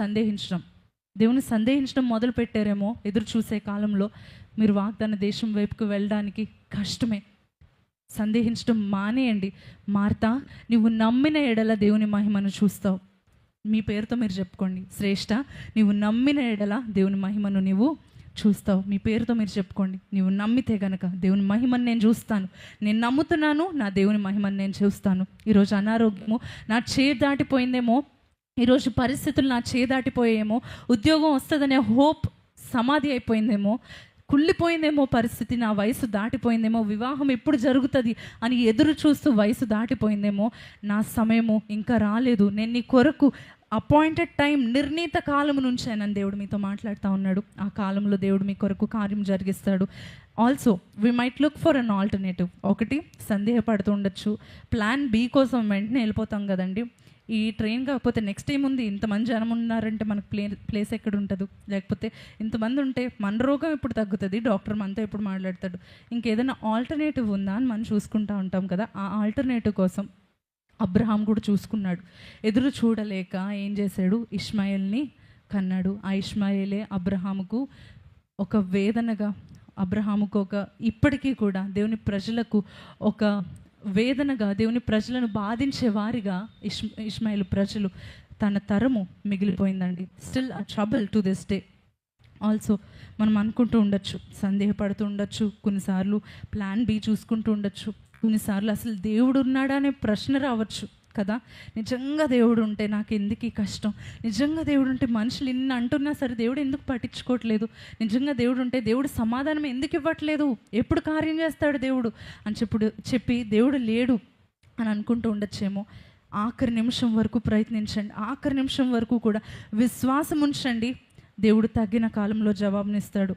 సందేహించడం మొదలు పెట్టారేమో. ఎదురు చూసే కాలంలో మీరు వాగ్దాన దేశం వైపుకు వెళ్ళడానికి కష్టమే. సందేహించడం మానేయండి. మార్తా, నువ్వు నమ్మిన ఎడల దేవుని మహిమను చూస్తావు. మీ పేరుతో మీరు చెప్పుకోండి, శ్రేష్ఠ నువ్వు నమ్మిన ఎడల దేవుని మహిమను నువ్వు చూస్తావు. మీ పేరుతో మీరు చెప్పుకోండి, నువ్వు నమ్మితే గనక దేవుని మహిమను నేను చూస్తాను, నేను నమ్ముతున్నాను, నా దేవుని మహిమను నేను చూస్తాను. ఈరోజు అనారోగ్యము నా చేయి దాటిపోయిందేమో, ఈరోజు పరిస్థితులు నా చేయి దాటిపోయేమో, ఉద్యోగం వస్తుందనే హోప్ సమాధి అయిపోయిందేమో, కుళ్ళిపోయిందేమో పరిస్థితి, నా వయసు దాటిపోయిందేమో, వివాహం ఎప్పుడు జరుగుతుంది అని ఎదురు చూస్తూ వయసు దాటిపోయిందేమో, నా సమయము ఇంకా రాలేదు, నేను నీ కొరకు అపాయింటెడ్ టైం, నిర్ణీత కాలం నుంచేనని దేవుడు మీతో మాట్లాడుతూ ఉన్నాడు. ఆ కాలంలో దేవుడు మీ కొరకు కార్యం జరిగిస్తాడు. Also we might look for an alternative. ఒకటి, సందేహపడుతూ ఉండొచ్చు, ప్లాన్ బి కోసం వెంటనే వెళ్ళిపోతాం కదండి. ఈ ట్రైన్ కాకపోతే నెక్స్ట్ టైం ఉంది, ఇంతమంది జనం ఉన్నారంటే మనకు ప్లేస్ ఎక్కడ ఉంటుంది, లేకపోతే ఇంతమంది ఉంటే మన రోగం ఎప్పుడు తగ్గుతుంది, డాక్టర్ మనతో ఎప్పుడు మాట్లాడతాడు, ఇంకేదైనా ఆల్టర్నేటివ్ ఉందా అని మనం చూసుకుంటూ ఉంటాం కదా. ఆ ఆల్టర్నేటివ్ కోసం అబ్రహాం కూడా చూసుకున్నాడు. ఎదురు చూడలేక ఏం చేశాడు, ఇష్మాయేల్ని కన్నాడు. ఆ ఇష్మాయేలే అబ్రహాముకు ఒక వేదనగా, అబ్రహాముకు ఒక ఇప్పటికీ కూడా దేవుని ప్రజలకు ఒక వేదనగా, దేవుని ప్రజలను బాధించే వారిగా ఇష్మాయేలు ప్రజలు తన తరము మిగిలిపోయిందండి. Still a trouble to this day. Also మనం అనుకుంటూ ఉండొచ్చు, సందేహపడుతూ ఉండొచ్చు, కొన్నిసార్లు ప్లాన్ బి చూసుకుంటూ ఉండొచ్చు, కొన్నిసార్లు అసలు దేవుడు ఉన్నాడా అనే ప్రశ్న రావచ్చు. కదా. నిజంగా దేవుడు ఉంటే నాకు ఎందుకు ఈ కష్టం, నిజంగా దేవుడు ఉంటే మనుషులు ఇన్ని అంటున్నా సరే దేవుడు ఎందుకు పట్టించుకోవట్లేదు, నిజంగా దేవుడు ఉంటే దేవుడు సమాధానం ఎందుకు ఇవ్వట్లేదు, ఎప్పుడు కార్యం చేస్తాడు దేవుడు అని చెప్పి దేవుడు లేడు అని అనుకుంటూ ఉండొచ్చేమో. ఆఖరి నిమిషం వరకు ప్రయత్నించండి, ఆఖరి నిమిషం వరకు కూడా విశ్వాసం ఉంచండి, దేవుడు తగ్గిన కాలంలో జవాబునిస్తాడు.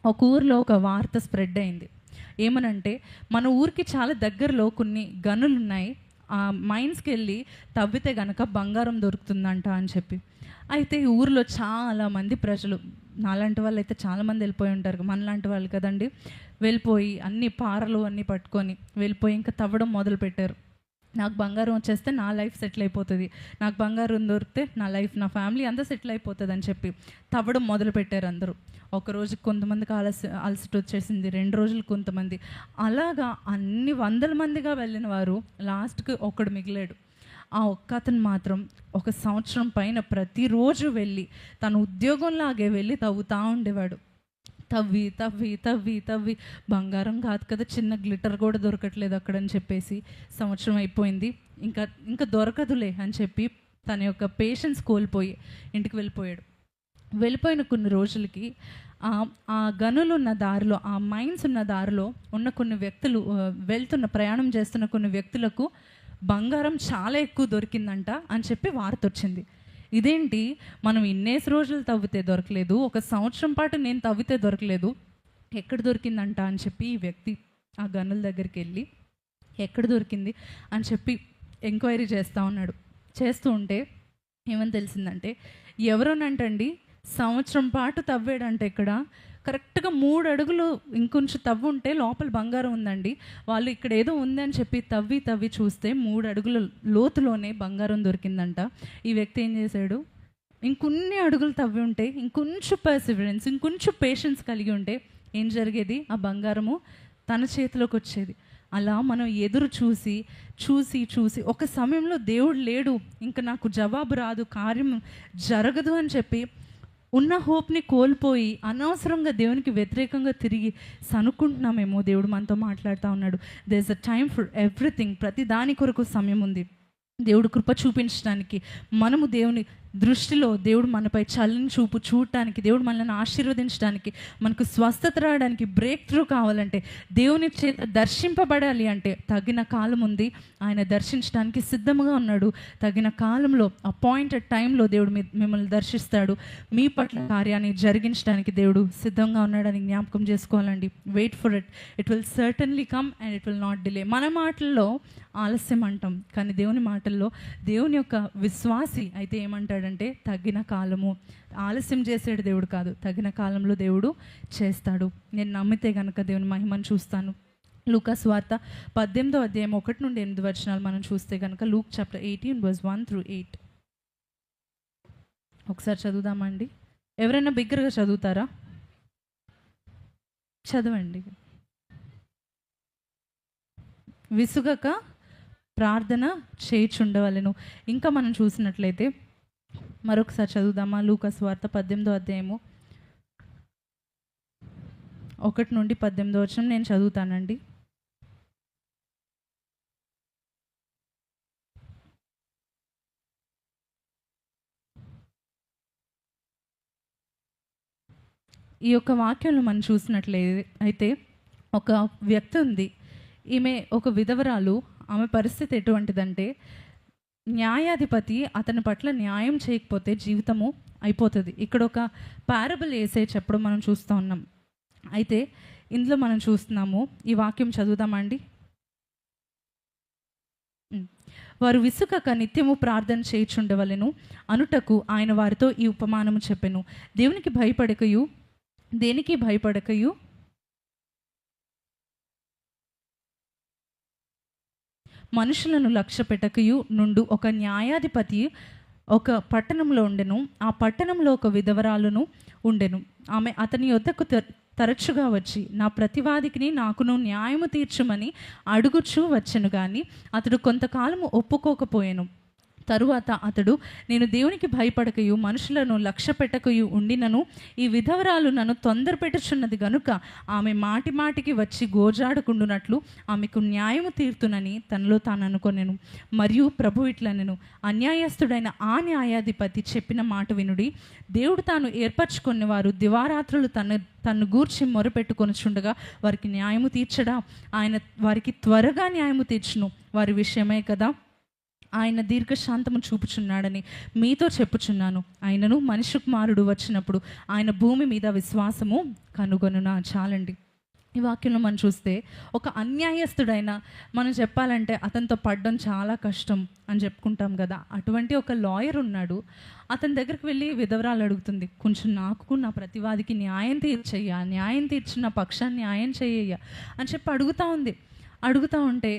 ఒక ఊరిలో ఒక వార్త స్ప్రెడ్ అయింది. ఏమనంటే మన ఊరికి చాలా దగ్గరలో కొన్ని గనులు ఉన్నాయి, ఆ మైన్స్కి వెళ్ళి తవ్వితే గనక బంగారం దొరుకుతుందంట అని చెప్పి. అయితే ఈ ఊరిలో చాలామంది ప్రజలు, నాలాంటి వాళ్ళు అయితే చాలామంది వెళ్ళిపోయి ఉంటారు, మనలాంటి వాళ్ళు కదండి, వెళ్ళిపోయి అన్ని పారలు అన్నీ పట్టుకొని వెళ్ళిపోయి ఇంకా తవ్వడం మొదలుపెట్టారు. నాకు బంగారం వచ్చేస్తే నా లైఫ్ సెటిల్ అయిపోతుంది, నాకు బంగారం దొరికితే నా లైఫ్ నా ఫ్యామిలీ అంతా సెటిల్ అయిపోతుంది అని చెప్పి తవ్వడం మొదలుపెట్టారు అందరూ. ఒక రోజుకి కొంతమందికి అలసట వచ్చేసింది, 2 రోజులు కొంతమంది, అలాగా అన్ని వందల మందిగా వెళ్ళిన వారు లాస్ట్కి ఒకడు మిగిలాడు. ఆ ఒక్క అతను మాత్రం 1 సంవత్సరం పైన ప్రతిరోజు వెళ్ళి తన ఉద్యోగంలాగే వెళ్ళి తవ్వుతూ ఉండేవాడు. తవ్వి తవ్వి తవ్వి తవ్వి బంగారం కాదు కదా, చిన్న గ్లిటర్ కూడా దొరకట్లేదు అక్కడ అని చెప్పేసి సంవత్సరం అయిపోయింది, ఇంకా దొరకదులే అని చెప్పి తన యొక్క పేషెన్స్ కోల్పోయి ఇంటికి వెళ్ళిపోయిన కొన్ని రోజులకి ఆ గనులు ఉన్న దారిలో, ఆ మైన్స్ ఉన్న దారిలో ఉన్న కొన్ని వ్యక్తులు ప్రయాణం చేస్తున్న కొన్ని వ్యక్తులకు బంగారం చాలా ఎక్కువ దొరికిందంట అని చెప్పి వార్త వచ్చింది. ఇదేంటి, మనం ఇన్నేసి రోజులు తవ్వితే దొరకలేదు, 1 సంవత్సరం పాటు నేను తవ్వితే దొరకలేదు, ఎక్కడ దొరికిందంట అని చెప్పి ఈ వ్యక్తి ఆ గనుల దగ్గరికి వెళ్ళి ఎక్కడ దొరికింది అని చెప్పి ఎంక్వైరీ చేస్తూ ఉంటే ఏమని తెలిసిందంటే, ఎవరోనంటండి సంవత్సరం పాటు తవ్వాడంటే ఇక్కడ కరెక్ట్గా 3 అడుగులు ఇంకొంచెం తవ్వు ఉంటే లోపల బంగారం ఉందండి. వాళ్ళు ఇక్కడ ఏదో ఉందని చెప్పి తవ్వి చూస్తే 3 అడుగుల లోతులోనే బంగారం దొరికిందంట. ఈ వ్యక్తి ఏం చేశాడు, ఇంకొన్ని అడుగులు తవ్వి ఉంటే, ఇంకొంచెం పర్సివరెన్స్, ఇంకొంచెం పేషెన్స్ కలిగి ఉంటే ఏం జరిగేది, ఆ బంగారము తన చేతిలోకి వచ్చేది. అలా మనం ఎదురు చూసి ఒక సమయంలో దేవుడు లేడు, ఇంకా నాకు జవాబు రాదు, కార్యం జరగదు అని చెప్పి ఉన్న హోప్ని కోల్పోయి అనవసరంగా దేవునికి వ్యతిరేకంగా తిరిగి సనుక్కుంటున్నామేమో. దేవుడు మనతో మాట్లాడుతూ ఉన్నాడు, there is a time for everything, ప్రతి దాని కొరకు సమయం ఉంది. దేవుడు కృప చూపించడానికి, మనము దేవుని దృష్టిలో దేవుడు మనపై చల్లని చూపు చూడటానికి, దేవుడు మనల్ని ఆశీర్వదించడానికి, మనకు స్వస్థత రావడానికి, బ్రేక్ త్రూ కావాలంటే, దేవుని చేత దర్శింపబడాలి అంటే తగిన కాలం ఉంది. ఆయన దర్శించడానికి సిద్ధంగా ఉన్నాడు. తగిన కాలంలో అపాయింటెడ్ టైంలో దేవుడు మిమ్మల్ని దర్శిస్తాడు. మీ పట్ల కార్యాన్ని జరిగించడానికి దేవుడు సిద్ధంగా ఉన్నాడని జ్ఞాపకం చేసుకోవాలండి. Wait for it, it will certainly come and it will not delay. మన మాటల్లో ఆలస్యం అంటాం, కానీ దేవుని మాటల్లో దేవుని యొక్క విశ్వాసి అయితే ఏమంటాడంటే తగిన కాలము. ఆలస్యం చేసేడు దేవుడు కాదు, తగిన కాలంలో దేవుడు చేస్తాడు. నేను నమ్మితే కనుక దేవుని మహిమను చూస్తాను. లూకా సువార్త 18వ అధ్యాయం 1 నుండి 8 వచనాలు మనం చూస్తే కనుక, లూక్ చాప్టర్ 18 verse 1 through 8 ఒకసారి చదువుదామండి. ఎవరైనా బిగ్గరగా చదువుతారా? చదవండి. విసుగక ప్రార్థన చేయుచుండవలెను. ఇంకా మనం చూసినట్లయితే మరొకసారి చదువుదామా? లూకా సువార్త 18వ అధ్యాయము 1 నుండి 18వ వచనం నేను చదువుతానండి. ఈ యొక్క వాక్యంలో మనం చూసినట్లయితే ఒక వ్యక్తి ఉంది. ఈమె ఒక విధవరాలు. ఆమె పరిస్థితి ఎటువంటిదంటే, న్యాయాధిపతి అతని పట్ల న్యాయం చేయకపోతే జీవితము అయిపోతుంది. ఇక్కడ ఒక పారబుల్ చెప్పడం మనం చూస్తూ ఉన్నాం. అయితే ఇందులో మనం చూస్తున్నాము, ఈ వాక్యం చదువుదామండి. వారు విసుకక నిత్యము ప్రార్థన చేయుచుండవలెను అనుటకు ఆయన వారితో ఈ ఉపమానము చెప్పెను. దేవునికి భయపడకయు, దేనికి భయపడకయు, మనుషులను లక్ష్య పెట్టకయు నుండు ఒక న్యాయాధిపతి ఒక పట్టణంలో ఉండెను. ఆ పట్టణంలో ఒక విధవరాలును ఉండెను. ఆమె అతని యొద్దకు తరచుగా వచ్చి నా ప్రతివాదికిని నాకును న్యాయము తీర్చమని అడుగుచూ వచ్చెను. కానీ అతడు కొంతకాలము ఒప్పుకోకపోయాను. తరువాత అతడు, నేను దేవునికి భయపడకయు మనుషులను లక్ష్య పెట్టకయు ఉండినను ఈ విధవరాలు నన్ను తొందర పెట్టుచున్నది గనుక ఆమె మాటి మాటికి వచ్చి గోజాడుకుండునట్లు ఆమెకు న్యాయము తీర్తునని తనలో తాను అనుకొనెను. మరియు ప్రభు ఇట్లనెను, అన్యాయస్తుడైన ఆ న్యాయాధిపతి చెప్పిన మాట వినుడి. దేవుడు తాను ఏర్పరచుకున్న వారు దివారాత్రులు తన్ను గూర్చి మొరపెట్టుకొనుచుండగా వారికి న్యాయము తీర్చడా? ఆయన వారికి త్వరగా న్యాయము తీర్చును. వారి విషయమే కదా ఆయన దీర్ఘశాంతము చూపుచున్నాడని మీతో చెప్పుచున్నాను. ఆయనను మనిషి కుమారుడు వచ్చినప్పుడు ఆయన భూమి మీద విశ్వాసము కనుగొనునా. చాలండి. ఈ వాక్యంలో మనం చూస్తే ఒక అన్యాయస్తుడైన, మనం చెప్పాలంటే అతనితో పడడం చాలా కష్టం అని చెప్పుకుంటాం కదా, అటువంటి ఒక లాయర్ ఉన్నాడు. అతని దగ్గరికి వెళ్ళి విధవరాలు అడుగుతుంది, కొంచెం నాకు నా ప్రతివాదికి న్యాయం తీర్చయ్యా, న్యాయం తీర్చిన పక్షాన్ని న్యాయం చేయ్యా అని చెప్పి అడుగుతూ ఉంటే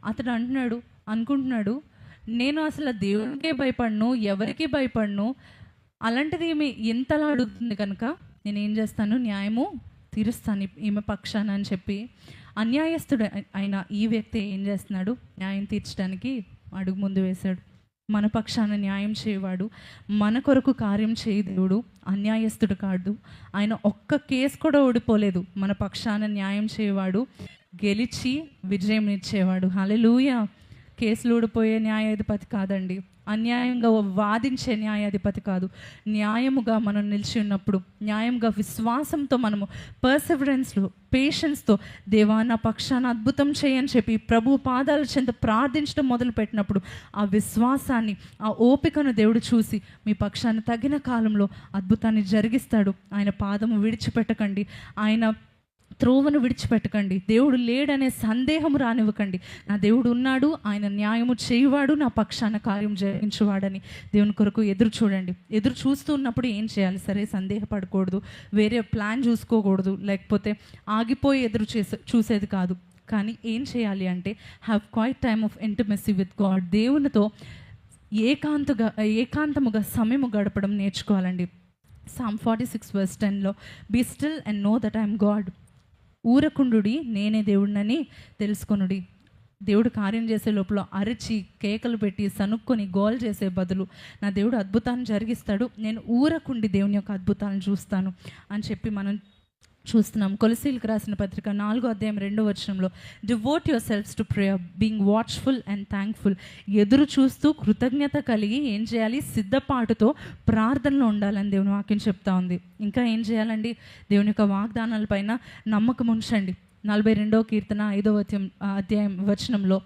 అతడు అనుకుంటున్నాడు, నేను అసలు దేవునికే భయపడను, ఎవరికి భయపడను, అలాంటిది ఈమె ఎంతలా అడుగుతుంది కనుక నేనేం చేస్తాను, న్యాయము తీరుస్తాను ఈమె పక్షాన అని చెప్పి అన్యాయస్తుడు అయిన ఈ వ్యక్తి ఏం చేస్తున్నాడు, న్యాయం తీర్చడానికి అడుగు ముందు వేశాడు. మన పక్షాన న్యాయం చేయవాడు, మన కొరకు కార్యం చేయ దేవుడు అన్యాయస్తుడు కాదు. ఆయన ఒక్క కేసు కూడా ఓడిపోలేదు. మన పక్షాన న్యాయం చేయవాడు, గెలిచి విజయం ఇచ్చేవాడు. హల్లెలూయా. కేసులు ఓడిపోయే న్యాయాధిపతి కాదండి, అన్యాయంగా వాదించే న్యాయాధిపతి కాదు. న్యాయముగా మనం నిలిచి ఉన్నప్పుడు, న్యాయంగా విశ్వాసంతో మనము పర్సివరెన్స్లో పేషెన్స్తో దేవా నా పక్షాన అద్భుతం చేయని చెప్పి ప్రభు పాదాల చెంత ప్రార్థించడం మొదలుపెట్టినప్పుడు ఆ విశ్వాసాన్ని, ఆ ఓపికను దేవుడు చూసి మీ పక్షాన తగిన కాలంలో అద్భుతాన్ని జరిగిస్తాడు. ఆయన పాదము విడిచిపెట్టకండి, ఆయన త్రోవను విడిచిపెట్టకండి, దేవుడు లేడనే సందేహం రానివ్వకండి. నా దేవుడు ఉన్నాడు, ఆయన న్యాయము చేయువాడు, నా పక్షాన కార్యం జరిగించువాడని దేవుని కొరకు ఎదురు చూడండి. ఎదురు చూస్తూ ఉన్నప్పుడు ఏం చేయాలి? సరే, సందేహపడకూడదు, వేరే ప్లాన్ చూసుకోకూడదు, లేకపోతే ఆగిపోయి ఎదురు చూసేది కాదు. కానీ ఏం చేయాలి అంటే have quiet time of intimacy with God. దేవునితో ఏకాంతముగా సమయము గడపడం నేర్చుకోవాలండి. Psalm 46:10లో be still and know that I am God. ఊరకుండుడి, నేనే దేవుడినని తెలుసుకొనుడి. దేవుడు కార్యం చేసే లోపల అరిచి కేకలు పెట్టి సనుక్కొని గోల్ చేసే బదులు నా దేవుడు అద్భుతాన్ని జరిగిస్తాడు, నేను ఊరకుండి దేవుని యొక్క అద్భుతాలను చూస్తాను అని చెప్పి మనం చూస్తున్నాం. కొలసీలకు రాసిన పత్రిక 4:2 devote your selfs to prayer being watchful and thankful. ఎదురు చూస్తూ కృతజ్ఞత కలిగి ఏం చేయాలి? సిద్ధపాటుతో ప్రార్థనలో ఉండాలని దేవుని వాక్యం చెప్తా ఉంది. ఇంకా ఏం చేయాలండి? దేవుని యొక్క వాగ్దానాలపైన నమ్మకం ఉంచండి. 42వ కీర్తన 5వ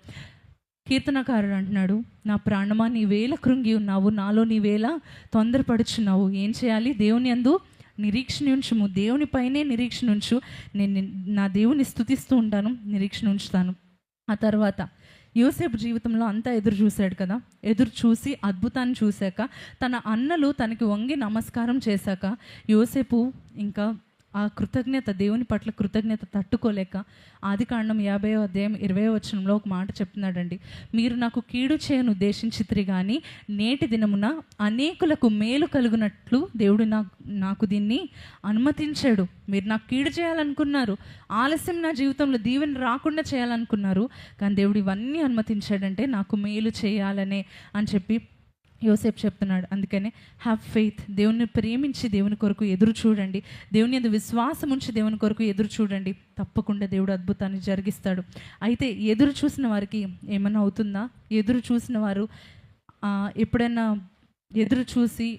కీర్తనకారుడు అంటున్నాడు, నా ప్రాణమా నీవేళ కృంగి ఉన్నావు, నాలో నీవేళ తొందరపడుచున్నావు. ఏం చేయాలి? దేవుని యందు నిరీక్షణ ఉంచుము, దేవునిపైనే నిరీక్షణ ఉంచు. నేను నా దేవుని స్తుతిస్తూ ఉంటాను, నిరీక్షణ ఉంచుతాను. ఆ తర్వాత యోసేపు జీవితంలో అంతా ఎదురు చూశాడు కదా, ఎదురు చూసి అద్భుతాన్ని చూశాక తన అన్నలు తనకి వంగి నమస్కారం చేశాక యోసేపు ఇంకా ఆ కృతజ్ఞత, దేవుని పట్ల కృతజ్ఞత తట్టుకోలేక ఆదికాండం 50:20 ఒక మాట చెప్తున్నాడండి, మీరు నాకు కీడు చేయను ఉద్దేశించితిరి కానీ నేటి దినమున అనేకులకు మేలు కలుగునట్లు దేవుడు నాకు దీన్ని అనుమతించాడు. మీరు నాకు కీడు చేయాలనుకున్నారు, ఆలస్యం నా జీవితంలో దీవెన రాకుండా చేయాలనుకున్నారు, కానీ దేవుడు ఇవన్నీ అనుమతించాడంటే నాకు మేలు చేయాలనే అని చెప్పి యోసేపు చెప్తున్నాడు. అందుకనే హ్యావ్ ఫెయిత్, దేవుని ప్రేమించి దేవుని కొరకు ఎదురు చూడండి, దేవుని యందు విశ్వాసం ఉంచి దేవుని కొరకు ఎదురు చూడండి. తప్పకుండా దేవుడు అద్భుతాన్ని జరిగిస్తాడు. అయితే ఎదురు చూసిన వారికి ఏమైనా అవుతుందా? ఎదురు చూసిన వారు ఎప్పుడైనా ఎదురు చూసి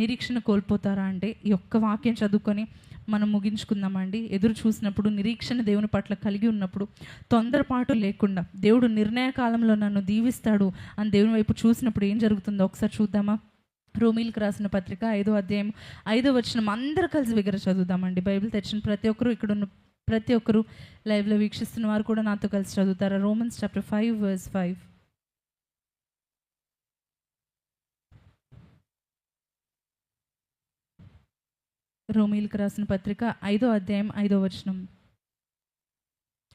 నిరీక్షణ కోల్పోతారా అంటే ఈ ఒక్క వాక్యం చదువుకొని మనం ముగించుకుందామండి. ఎదురు చూసినప్పుడు, నిరీక్షణ దేవుని పట్ల కలిగి ఉన్నప్పుడు, తొందరపాటు లేకుండా దేవుడు నిర్ణయ కాలంలో నన్ను దీవిస్తాడు అని దేవుని వైపు చూసినప్పుడు ఏం జరుగుతుందో ఒకసారి చూద్దామా? రోమీలకు రాసిన పత్రిక 5:5 అందరూ కలిసి విగర చదువుదామండి. బైబిల్ తెచ్చిన ప్రతి ఒక్కరు, ఇక్కడ ఉన్న ప్రతి ఒక్కరు, లైవ్లో వీక్షిస్తున్న వారు కూడా నాతో కలిసి చదువుతారా? Romans chapter 5:5. రోమీలకు రాసిన పత్రిక 5:5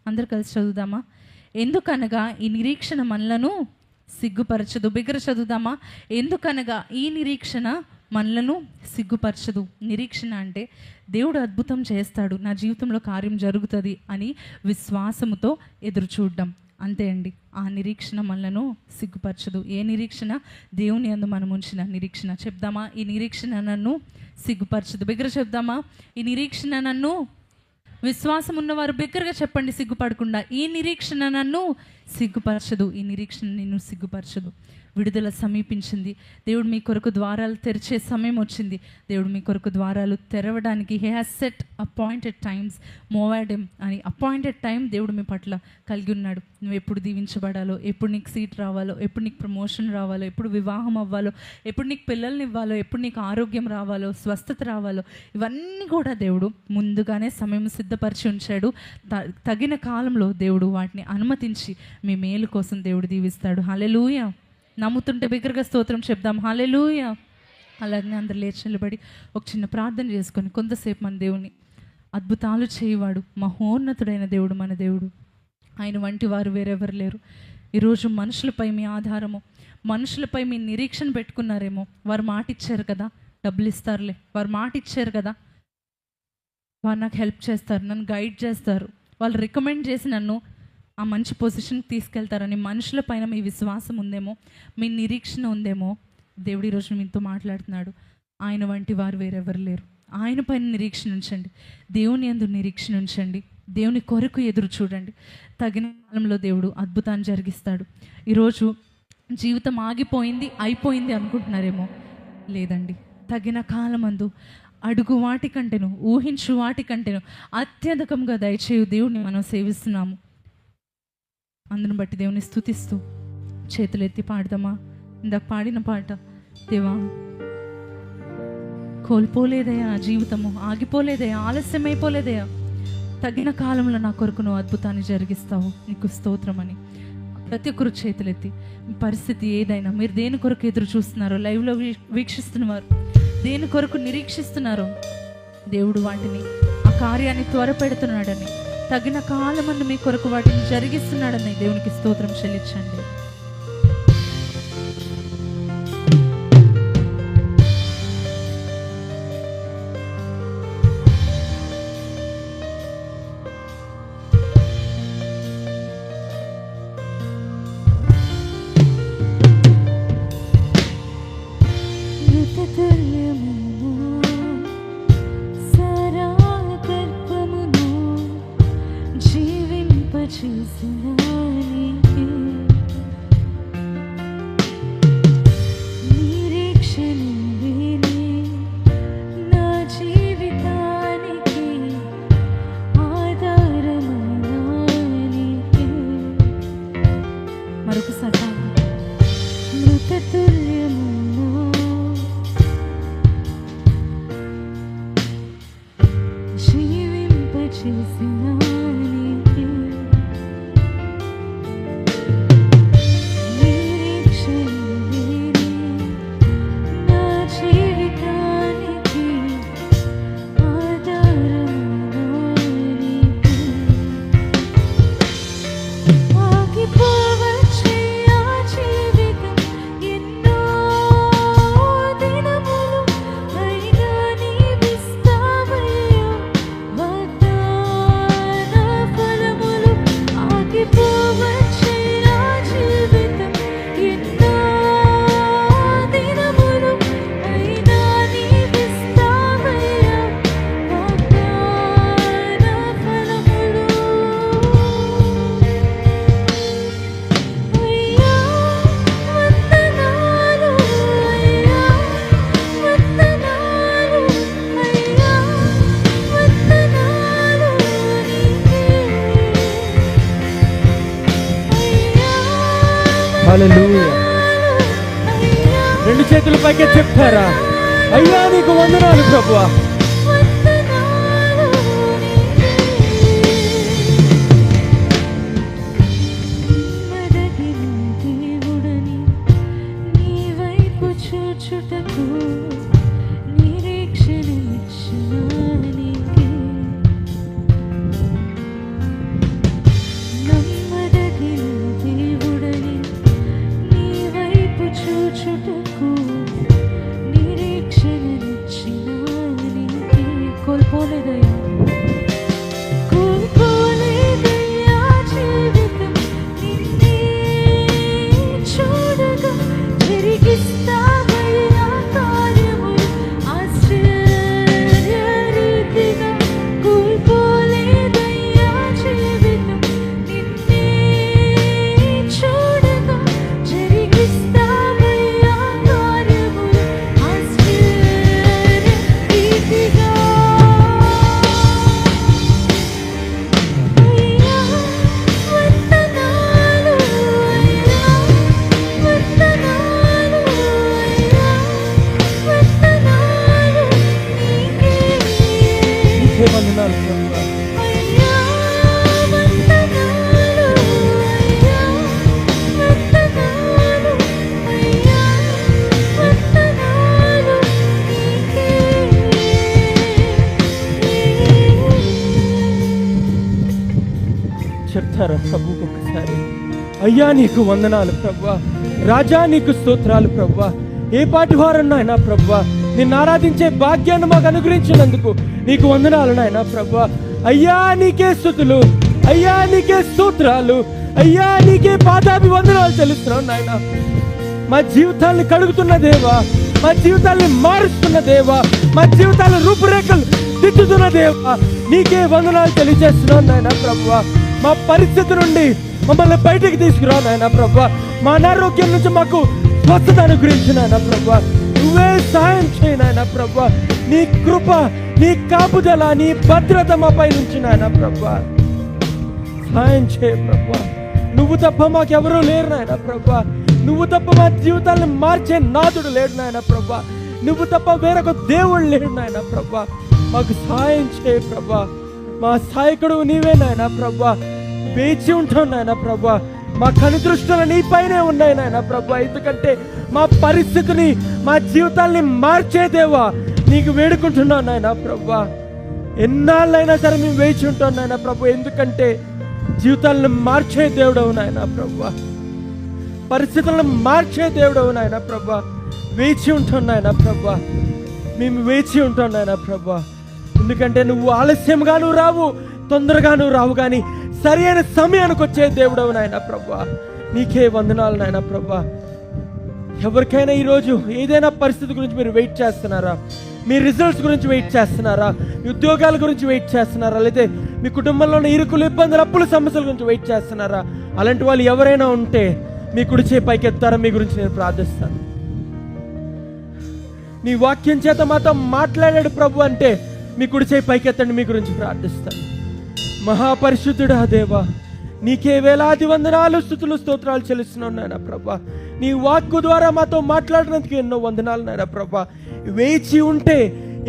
అందరు కలిసి చదువుదామా? ఎందుకనగా ఈ నిరీక్షణ మనలను సిగ్గుపరచదు. బిగ్గర చదువుదామా? ఎందుకనగా ఈ నిరీక్షణ మనలను సిగ్గుపరచదు. నిరీక్షణ అంటే దేవుడు అద్భుతం చేస్తాడు, నా జీవితంలో కార్యం జరుగుతుంది అని విశ్వాసముతో ఎదురు చూడడం. అంతే అండి. ఆ నిరీక్షణ మనలను సిగ్గుపరచదు. ఏ నిరీక్షణ? దేవుని యందు మనం ఉంచిన నిరీక్షణ. చెప్దామా? ఈ నిరీక్షణ నన్ను సిగ్గుపరచదు. బిగ్గర చెప్దామా? ఈ నిరీక్షణ నన్ను, విశ్వాసం ఉన్నవారు బిగ్గరగా చెప్పండి సిగ్గుపడకుండా, ఈ నిరీక్షణ నన్ను సిగ్గుపరచదు. ఈ నిరీక్షణ నిన్ను సిగ్గుపరచదు. విడుదల సమీపించింది. దేవుడు మీ కొరకు ద్వారాలు తెరిచే సమయం వచ్చింది. దేవుడు మీ కొరకు ద్వారాలు తెరవడానికి he has set appointed times మోవాడెమ్ అని అపాయింటెడ్ టైం దేవుడు మీ పట్ల కలిగి ఉన్నాడు. నువ్వు ఎప్పుడు దీవించబడాలో, ఎప్పుడు నీకు సీట్ రావాలో, ఎప్పుడు నీకు ప్రమోషన్ రావాలో, ఎప్పుడు వివాహం అవ్వాలో, ఎప్పుడు నీకు పిల్లల్ని ఇవ్వాలో, ఎప్పుడు నీకు ఆరోగ్యం రావాలో, స్వస్థత రావాలో, ఇవన్నీ కూడా దేవుడు ముందుగానే సమయం సిద్ధపరిచి ఉంచాడు. తగిన కాలంలో దేవుడు వాటిని అనుమతించి మీ మేలు కోసం దేవుడు దీవిస్తాడు. హల్లెలూయా. నమ్ముతుంటే బిగ్గరగా స్తోత్రం చెప్దాం. హల్లెలూయా. అలాగే అందరు లేచి నిలబడి ఒక చిన్న ప్రార్థన చేసుకొని కొంతసేపు మన దేవుని, అద్భుతాలు చేయవాడు, మహోన్నతుడైన దేవుడు మన దేవుడు. ఆయన వంటి వారు వేరెవరు లేరు. ఈరోజు మనుషులపై మీ ఆధారము, మనుషులపై మీ నిరీక్షణ పెట్టుకున్నారేమో. వారు మాట ఇచ్చారు కదా, డబ్బులు ఇస్తారులే, వారు మాట ఇచ్చారు కదా, వారు నాకు హెల్ప్ చేస్తారు, నన్ను గైడ్ చేస్తారు, వాళ్ళు రికమెండ్ చేసి నన్ను ఆ మంచి పొజిషన్కి తీసుకెళ్తారని మనుషుల పైన మీ విశ్వాసం ఉందేమో, మీ నిరీక్షణ ఉందేమో. దేవుడు ఈరోజు మీతో మాట్లాడుతున్నాడు. ఆయన వంటి వారు వేరెవరు లేరు. ఆయన పైన నిరీక్షణ ఉంచండి. దేవుని యందు నిరీక్షణ ఉంచండి. దేవుని కొరకు ఎదురు చూడండి. తగిన కాలంలో దేవుడు అద్భుతాన్ని జరిగిస్తాడు. ఈరోజు జీవితం ఆగిపోయింది, అయిపోయింది అనుకుంటున్నారేమో. లేదండి, తగిన కాలమందు అడుగు వాటి కంటేను, ఊహించు వాటి కంటేను అత్యధికంగా దయచేయు దేవుడిని మనం సేవిస్తున్నాము. అందును బట్టి దేవుని స్తుతిస్తూ చేతులు ఎత్తి పాడదామా? ఇందాక పాడిన పాట, దేవా కోల్పోలేదయా, జీవితము ఆగిపోలేదయా, ఆలస్యమైపోలేదయా, తగిన కాలంలో నా కొరకు నువ్వు అద్భుతాన్ని జరిగిస్తావు, నీకు స్తోత్రం అని ప్రతి ఒక్కరు చేతులెత్తి, మీ పరిస్థితి ఏదైనా, మీరు దేని కొరకు ఎదురు చూస్తున్నారో, లైవ్లో వీక్షిస్తున్నవారు దేని కొరకు నిరీక్షిస్తున్నారో, దేవుడు వాటిని, ఆ కార్యాన్ని త్వరపెడుతున్నాడని, తగిన కాలమందు మీ కొరకు వాటిని జరిగిస్తున్నాడని దేవునికి స్తోత్రం చెల్లించండి. హల్లెలూయా. రెండు చేతుల పైకి చెప్తారా? అయ్యా నీకు వందనాలు ప్రభువా. నిరీక్షణ నిచ్చినాని చెప్తారా ప్రభువుకు ఒకసారి? అయ్యా నీకు వందనాలు ప్రభువా, రాజా నీకు స్తోత్రాలు ప్రభువా. ఏ పాటి వారు నాయనా ప్రభువా, నిన్ను ఆరాధించే భాగ్యాన్ని మాకు అనుగ్రహించినందుకు నీకు వందనాలు నాయనా ప్రభువా. అయ్యా నీకే స్తుతులు, అయ్యా నీకే స్తోత్రాలు, అయ్యా నీకే పాదాభివందనాలు చెల్లిస్తున్నాం నాయన. మా జీవితాన్ని కడుగుతున్న దేవా, మా జీవితాన్ని మారుస్తున్న దేవా, మా జీవితాల రూపురేఖలు దిద్దుతున్న దేవా, నీకే వందనాలు తెలియజేస్తున్నాం నాయన ప్రభువా. మా పరిస్థితి నుండి మమ్మల్ని బయటకు తీసుకురా నాయన ప్రభువా. మా అనారోగ్యం నుంచి మాకు స్వస్థత అనుగ్రహించిన నాయన ప్రభువా. నువ్వే సహాయం చేయి నాయన ప్రభువా. నీ కృప, నీ కాపుదల, నీ భద్రత మా పై నుంచి నాయన ప్రభువా. సహాయం చేయ ప్రభువా. నువ్వు తప్ప మాకెవరూ లేరు నాయన ప్రభువా. నువ్వు తప్ప మా జీవితాలను మార్చే నాథుడు లేడు నాయన ప్రభువా. నువ్వు తప్ప వేరొక దేవుడు లేడు నాయన ప్రభువా. మాకు సహాయం చేయ ప్రభువా. మా సహాయకుడు నీవే నాయన ప్రభువా. వేచి ఉంటాం నాయన ప్రభువా. మా కనుదృష్టులు నీ పైనే ఉన్నాయి నాయన ప్రభువా. ఎందుకంటే మా పరిస్థితిని, మా జీవితాల్ని మార్చే దేవా నీకు వేడుకుంటున్నాం నాయన ప్రభువా. ఎన్నాళ్ళైనా సరే మేము వేచి ఉంటాం నాయన ప్రభు. ఎందుకంటే జీవితాలను మార్చే దేవుడవు నాయన ప్రభువా. పరిస్థితులను మార్చే దేవుడవు నాయన ప్రభువా. వేచి ఉంటాం నాయన ప్రభువా. మేము వేచి ఉంటాం నాయన ప్రభువా. ఎందుకంటే నువ్వు ఆలస్యంగాను రావు, తొందరగాను రావు, కానీ సరి అయిన సమయానికి వచ్చే దేవుడవు నాయన ప్రభువా. నీకే వందనాలు నాయన ప్రభువా. ఎవరికైనా ఈరోజు ఏదైనా పరిస్థితి గురించి మీరు వెయిట్ చేస్తున్నారా? మీ రిజల్ట్స్ గురించి వెయిట్ చేస్తున్నారా? మీ ఉద్యోగాల గురించి వెయిట్ చేస్తున్నారా? లేదా మీ కుటుంబంలో ఉన్న ఇరుకులు, ఇబ్బందులు, అప్పుల సమస్యల గురించి వెయిట్ చేస్తున్నారా? అలాంటి వాళ్ళు ఎవరైనా ఉంటే మీ కుడి చేయి పైకెత్తారా? మీ గురించి నేను ప్రార్థిస్తాను. నీ వాక్యం చేత మాతో మాట్లాడాడు ప్రభు అంటే మీ కుడి చేయి పైకెత్తండి. మీ గురించి ప్రార్థిస్తాను. మహాపరిశుద్ధుడా దేవా, నీకే వేలాది వందనాలు, స్తుతులు, స్తోత్రాలు చెల్లిస్తున్నాను నాయన ప్రభా. నీ వాక్కు ద్వారా మాతో మాట్లాడినందుకు ఎన్నో వందనాలు నాయన ప్రభా. వేచి ఉంటే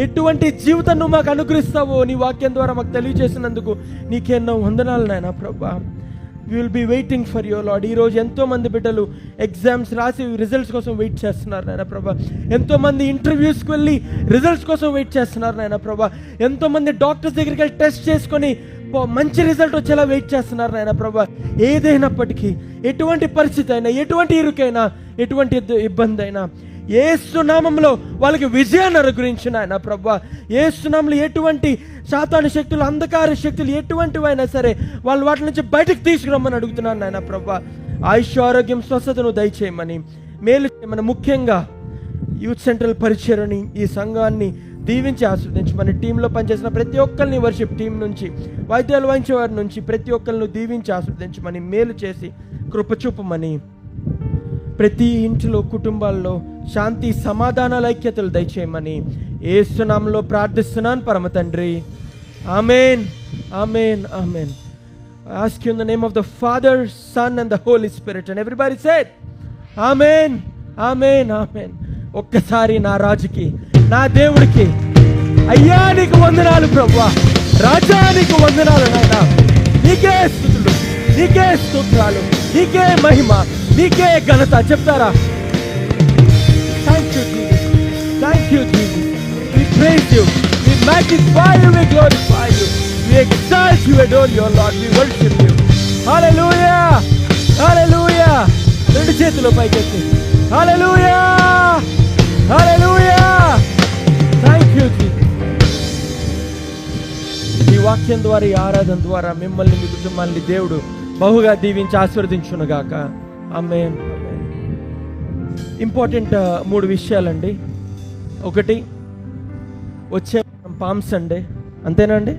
ఎటువంటి జీవితం నువ్వు మాకు అనుగ్రహిస్తావో నీ వాక్యం ద్వారా మాకు తెలియజేసినందుకు నీకెన్నో వందనాలు నాయన ప్రభా. We will be waiting for your Lord. ఈరోజు ఎంతోమంది బిడ్డలు ఎగ్జామ్స్ రాసి రిజల్ట్స్ కోసం వెయిట్ చేస్తున్నారు నాయన ప్రభా. ఎంతోమంది ఇంటర్వ్యూస్కి వెళ్ళి రిజల్ట్స్ కోసం వెయిట్ చేస్తున్నారు నాయన ప్రభా. ఎంతోమంది డాక్టర్స్ దగ్గరికి వెళ్ళి టెస్ట్ చేసుకొని మంచి రిజల్ట్ వచ్చేలా వెయిట్ చేస్తున్నారు నాయన ప్రభా. ఏదైనప్పటికీ, ఎటువంటి పరిస్థితి అయినా, ఎటువంటి ఇరుకైనా, ఎటువంటి ఇబ్బంది అయినా, యేసు నామములో వాళ్ళకి విజయాన్ని అనుగ్రహించిన ఆయన ప్రభా. యేసు నామములో ఎటువంటి సాతాను శక్తులు, అంధకార శక్తులు ఎటువంటివైనా సరే వాళ్ళు వాటి నుంచి బయటకు తీసుకురమ్మని అడుగుతున్నాను నాయన ప్రభా. ఆయుష్, ఆరోగ్యం, స్వస్థతను దయచేయమని, మేలు చేయమని, ముఖ్యంగా యూత్ సెంట్రల్ పరిచయని, ఈ సంఘాన్ని దీవించి ఆస్వాదించమని, టీంలో పనిచేసిన ప్రతి ఒక్కరిని, వర్షిప్ టీం నుంచి, వాయిద్యాలు వాయించే వారి నుంచి ప్రతి ఒక్కరిని దీవించి ఆస్వాదించమని, మేలు చేసి కృప చూపమని, ప్రతి ఇంటిలో, కుటుంబాల్లో శాంతి, సమాధానాల ఐక్యతలు దయచేయమని యేసు నామములో ప్రార్థిస్తున్నాను పరమ తండ్రి. ఆమేన్, ఆమేన్, ఆమేన్. I ask you in the name of the Father, Son and the Holy Spirit, and everybody said ఆమేన్, ఆమేన్, ఆమేన్. ఒక్కసారి నా రాజుకి, నా దేవుడికి, అయ్యా నీకు వందనాలు ప్రభువా, రాజా నీకు వందనాలు నాయనా. నీకే స్తుతులు, నీకే స్తోత్రాలు, నీకే మహిమ, నీకే ఘనత. చెప్తారా? Thank you Jesus, thank you Jesus. We praise you, we magnify you, we glorify you, we exalt you, adore you Lord, we worship you. Hallelujah, hallelujah. రెండు చేతులు పైకెత్తి hallelujah, hallelujah. Thank you Jesus. ఈ వాక్యం ద్వారా, ఈ ఆరాధన ద్వారా మిమ్మల్ని, మీ కుటుంబాన్ని దేవుడు బహుగా దీవించి ఆశీర్వదించునుగాక. ఆమేన్. ఇంపార్టెంట్ 3 విషయాలండి. ఒకటి, వచ్చే పామ్ సండే, అంతేనండి.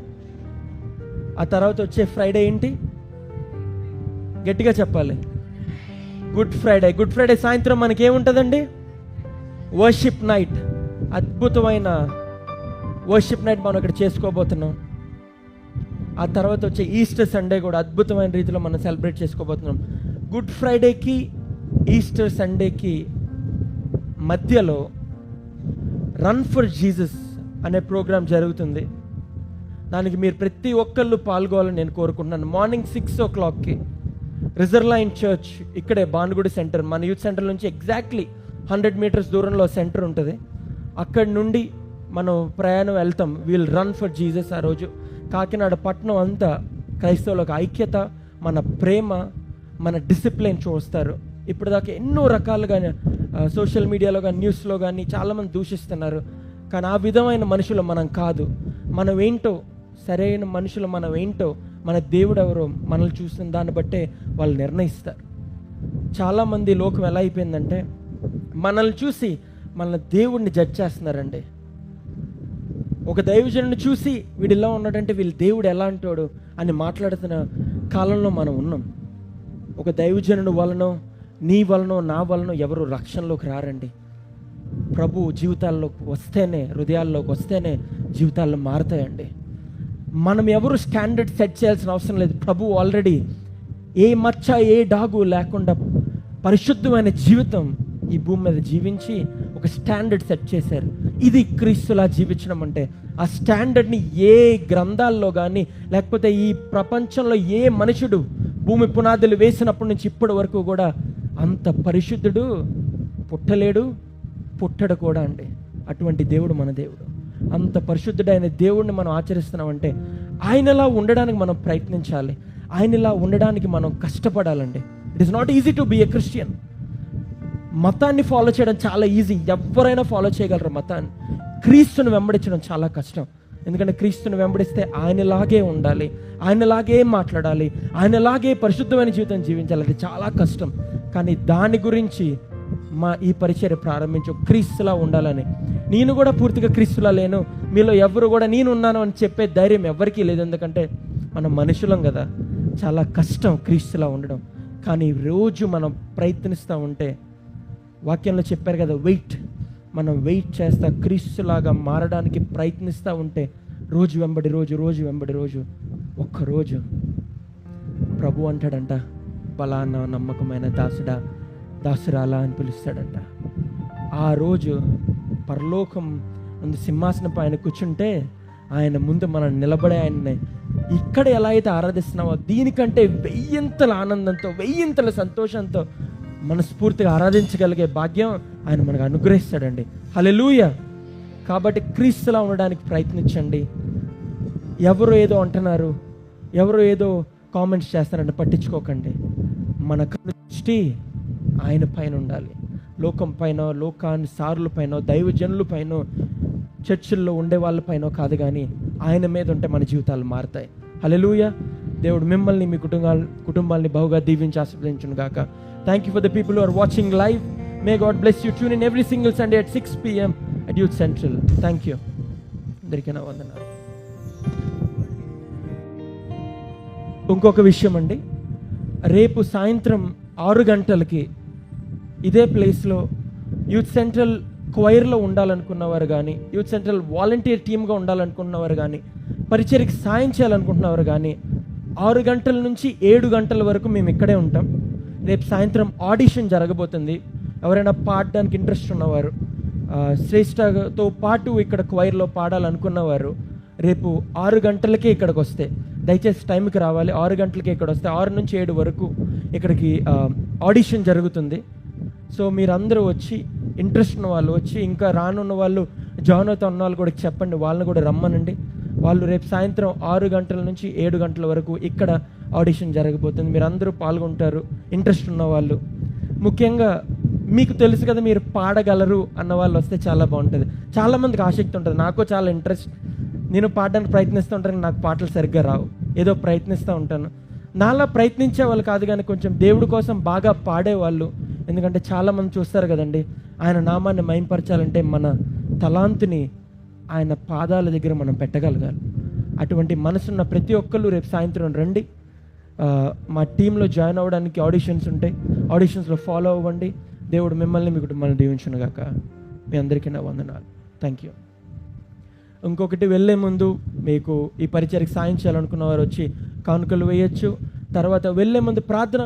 ఆ తర్వాత వచ్చే ఫ్రైడే ఏంటి? గట్టిగా చెప్పాలి. Good Friday. గుడ్ ఫ్రైడే సాయంత్రం మనకేముంటుందండి? Worship night. అద్భుతమైన వర్షిప్ నైట్ మనం ఇక్కడ చేసుకోబోతున్నాం. ఆ తర్వాత వచ్చే ఈస్టర్ సండే కూడా అద్భుతమైన రీతిలో మనం సెలబ్రేట్ చేసుకోబోతున్నాం. గుడ్ ఫ్రైడేకి, ఈస్టర్ సండేకి మధ్యలో రన్ ఫర్ జీసస్ అనే ప్రోగ్రాం జరుగుతుంది. దానికి మీరు ప్రతి ఒక్కళ్ళు పాల్గొవాలని నేను కోరుకుంటున్నాను. మార్నింగ్ 6 o'clockకి రిజర్లైన్ చర్చ్, ఇక్కడే భానుగుడి సెంటర్, మన యూత్ సెంటర్ నుంచి ఎగ్జాక్ట్లీ 100 meters దూరంలో సెంటర్ ఉంటుంది. అక్కడి నుండి మనం ప్రయాణం వెళ్తాం. We'll run for Jesus. ఆ రోజు కాకినాడ పట్టణం అంతా క్రైస్తవులకు ఐక్యత, మన ప్రేమ, మన డిసిప్లిన్ చూస్తారు. ఇప్పుడు దాకా ఎన్నో రకాలుగా సోషల్ మీడియాలో కానీ న్యూస్లో కానీ చాలామంది దూషిస్తున్నారు. కానీ ఆ విధమైన మనుషులు మనం కాదు. మనం ఏంటో, సరైన మనుషులు మనం ఏంటో, మన దేవుడు ఎవరో మనల్ని చూసిన దాన్ని బట్టే వాళ్ళు నిర్ణయిస్తారు. చాలామంది లోకం ఎలా అయిపోయిందంటే మనల్ని చూసి మన దేవుడిని జడ్జ్ చేస్తున్నారండి. ఒక దైవజనుడిని చూసి వీడు ఇలా ఉన్నాడంటే వీళ్ళ దేవుడు ఎలా అంటాడు అని మాట్లాడుతున్న కాలంలో మనం ఉన్నాం. ఒక దైవజనుడు వలనో, నీ వలనో, నా వలనో ఎవరు రక్షణలోకి రారండి. ప్రభు జీవితాల్లోకి వస్తేనే, హృదయాల్లోకి వస్తేనే జీవితాల్లో మారుతాయండి. మనం ఎవరు స్టాండర్డ్ సెట్ చేయాల్సిన అవసరం లేదు. ప్రభు ఆల్రెడీ ఏ మచ్చ, ఏ డాగు లేకుండా పరిశుద్ధమైన జీవితం ఈ భూమి మీద జీవించి ఒక స్టాండర్డ్ సెట్ చేశారు. ఇది క్రీస్తులా జీవించడం అంటే. ఆ స్టాండర్డ్ని ఏ గ్రంథాల్లో కానీ, లేకపోతే ఈ ప్రపంచంలో ఏ మనుషుడు భూమి పునాదులు వేసినప్పటి నుంచి ఇప్పటి వరకు కూడా అంత పరిశుద్ధుడు పుట్టలేడు, పుట్టడు కూడా అండి. అటువంటి దేవుడు మన దేవుడు. అంత పరిశుద్ధుడైన దేవుడిని మనం ఆచరిస్తున్నామంటే ఆయనలా ఉండడానికి మనం ప్రయత్నించాలి. ఆయనలా ఉండడానికి మనం కష్టపడాలండి. It is not easy to be a Christian. మతాన్ని ఫాలో చేయడం చాలా ఈజీ, ఎవరైనా ఫాలో చేయగలరు మతాన్ని. క్రీస్తుని వెంబడించడం చాలా కష్టం. ఎందుకంటే క్రీస్తుని వెంబడిస్తే ఆయనలాగే ఉండాలి, ఆయనలాగే మాట్లాడాలి, ఆయనలాగే పరిశుద్ధమైన జీవితం జీవించాలి. అది చాలా కష్టం. కానీ దాని గురించి ఈ పరిచర్య ప్రారంభించు, క్రీస్తులా ఉండాలని. నేను కూడా పూర్తిగా క్రీస్తులా లేను, మీలో ఎవరు కూడా నేను ఉన్నాను అని చెప్పే ధైర్యం ఎవరికీ లేదు. ఎందుకంటే మనం మనుషులం కదా, చాలా కష్టం క్రీస్తులా ఉండడం. కానీ రోజు మనం ప్రయత్నిస్తూ ఉంటే, వాక్యంలో చెప్పారు కదా, మనం వెయిట్ చేస్తా క్రీస్తులాగా మారడానికి ప్రయత్నిస్తూ ఉంటే రోజు వెంబడి రోజు ఒక్కరోజు ప్రభు అంటాడంట, పలానా నమ్మకమైన దాసురాలా అని పిలుస్తాడంట. ఆ రోజు పరలోకం ముందు సింహాసనం పైన కూర్చుంటే ఆయన ముందు మనం నిలబడే ఆయన్ని ఇక్కడ ఎలా అయితే ఆరాధిస్తున్నామో దీనికంటే 1000 ఆనందంతో, 1000 సంతోషంతో మనస్ఫూర్తిగా ఆరాధించగలిగే భాగ్యం ఆయన మనకు అనుగ్రహిస్తాడండి. హల్లెలూయా. కాబట్టి క్రీస్తులా ఉండడానికి ప్రయత్నించండి. ఎవరు ఏదో అంటున్నారు, ఎవరు ఏదో కామెంట్స్ చేస్తారంటే పట్టించుకోకండి. మన దృష్టి ఆయన పైన ఉండాలి. లోకం పైన, లోకాన్ని సారుల పైన, దైవజనుల పైన, చర్చిల్లో ఉండే వాళ్ళ పైన కాదు, కానీ ఆయన మీద ఉంటే మన జీవితాలు మారుతాయి. హల్లెలూయా. దేవుడు మిమ్మల్ని, మీ కుటుంబాల్ని బహుగా దీవించి ఆశీర్వదించును గాక. Thank you for the people who are watching live. May God bless you. Tune in every single Sunday at 6 p.m. at Youth Central. Thank you. అందరికీ నా వందనాలు. ఇంకొక విషయం అండి, రేపు సాయంత్రం 6 గంటలకి ఇదే ప్లేస్లో యూత్ సెంట్రల్ క్వైర్లో ఉండాలనుకున్నవారు కానీ, యూత్ సెంట్రల్ వాలంటీర్ టీమ్గా ఉండాలనుకున్నవారు కానీ, పరిచర్యకి సాయం చేయాలనుకుంటున్నవారు కానీ 6 గంటల నుంచి 7 గంటల వరకు మేము ఇక్కడే ఉంటాం. రేపు సాయంత్రం ఆడిషన్ జరగబోతుంది. ఎవరైనా పాడడానికి ఇంట్రెస్ట్ ఉన్నవారు, శ్రేష్టతో పాటు ఇక్కడ క్వైర్లో పాడాలనుకున్నవారు రేపు 6 గంటలకే ఇక్కడికి వస్తే, దయచేసి టైంకి రావాలి. 6 గంటలకే ఇక్కడ వస్తే 6 నుంచి 7 వరకు ఇక్కడికి ఆడిషన్ జరుగుతుంది. సో మీరందరూ వచ్చి, ఇంట్రెస్ట్ ఉన్న వాళ్ళు వచ్చి, ఇంకా రానున్న వాళ్ళు, జాయిన్ అవుతా ఉన్న వాళ్ళు కూడా చెప్పండి, వాళ్ళని కూడా రమ్మనండి. వాళ్ళు రేపు సాయంత్రం 6 గంటల నుంచి 7 గంటల వరకు ఇక్కడ ఆడిషన్ జరగబోతుంది. మీరు అందరూ పాల్గొంటారు, ఇంట్రెస్ట్ ఉన్న వాళ్ళు. ముఖ్యంగా మీకు తెలుసు కదా, మీరు పాడగలరు అన్న వాళ్ళు వస్తే చాలా బాగుంటుంది. చాలామందికి ఆసక్తి ఉంటుంది, నాకు చాలా ఇంట్రెస్ట్, నేను పాడడానికి ప్రయత్నిస్తూ ఉంటాను, నాకు పాటలు సరిగ్గా రావు, ఏదో ప్రయత్నిస్తూ ఉంటాను. నాలా ప్రయత్నించే వాళ్ళు కాదు, కానీ కొంచెం దేవుడి కోసం బాగా పాడేవాళ్ళు. ఎందుకంటే చాలామంది చూస్తారు కదండి, ఆయన నామాన్ని మహింపరచాలంటే మన తలాంతుని ఆయన పాదాల దగ్గర మనం పెట్టగలగాలి. అటువంటి మనసున్న ప్రతి ఒక్కళ్ళు రేపు సాయంత్రం రండి. మా టీంలో జాయిన్ అవ్వడానికి ఆడిషన్స్ ఉంటాయి, ఆడిషన్స్లో ఫాలో అవ్వండి. దేవుడు మిమ్మల్ని, మీ కుటుంబాన్ని దీవించును గాక. మీ అందరికీ నా వందనాలు. Thank you. ఇంకొకటి, వెళ్ళే ముందు మీకు ఈ పరిచర్యకి సాయం చేయాలనుకున్న వారు వచ్చి కానుకలు వేయచ్చు. తర్వాత వెళ్ళే ముందు ప్రార్థన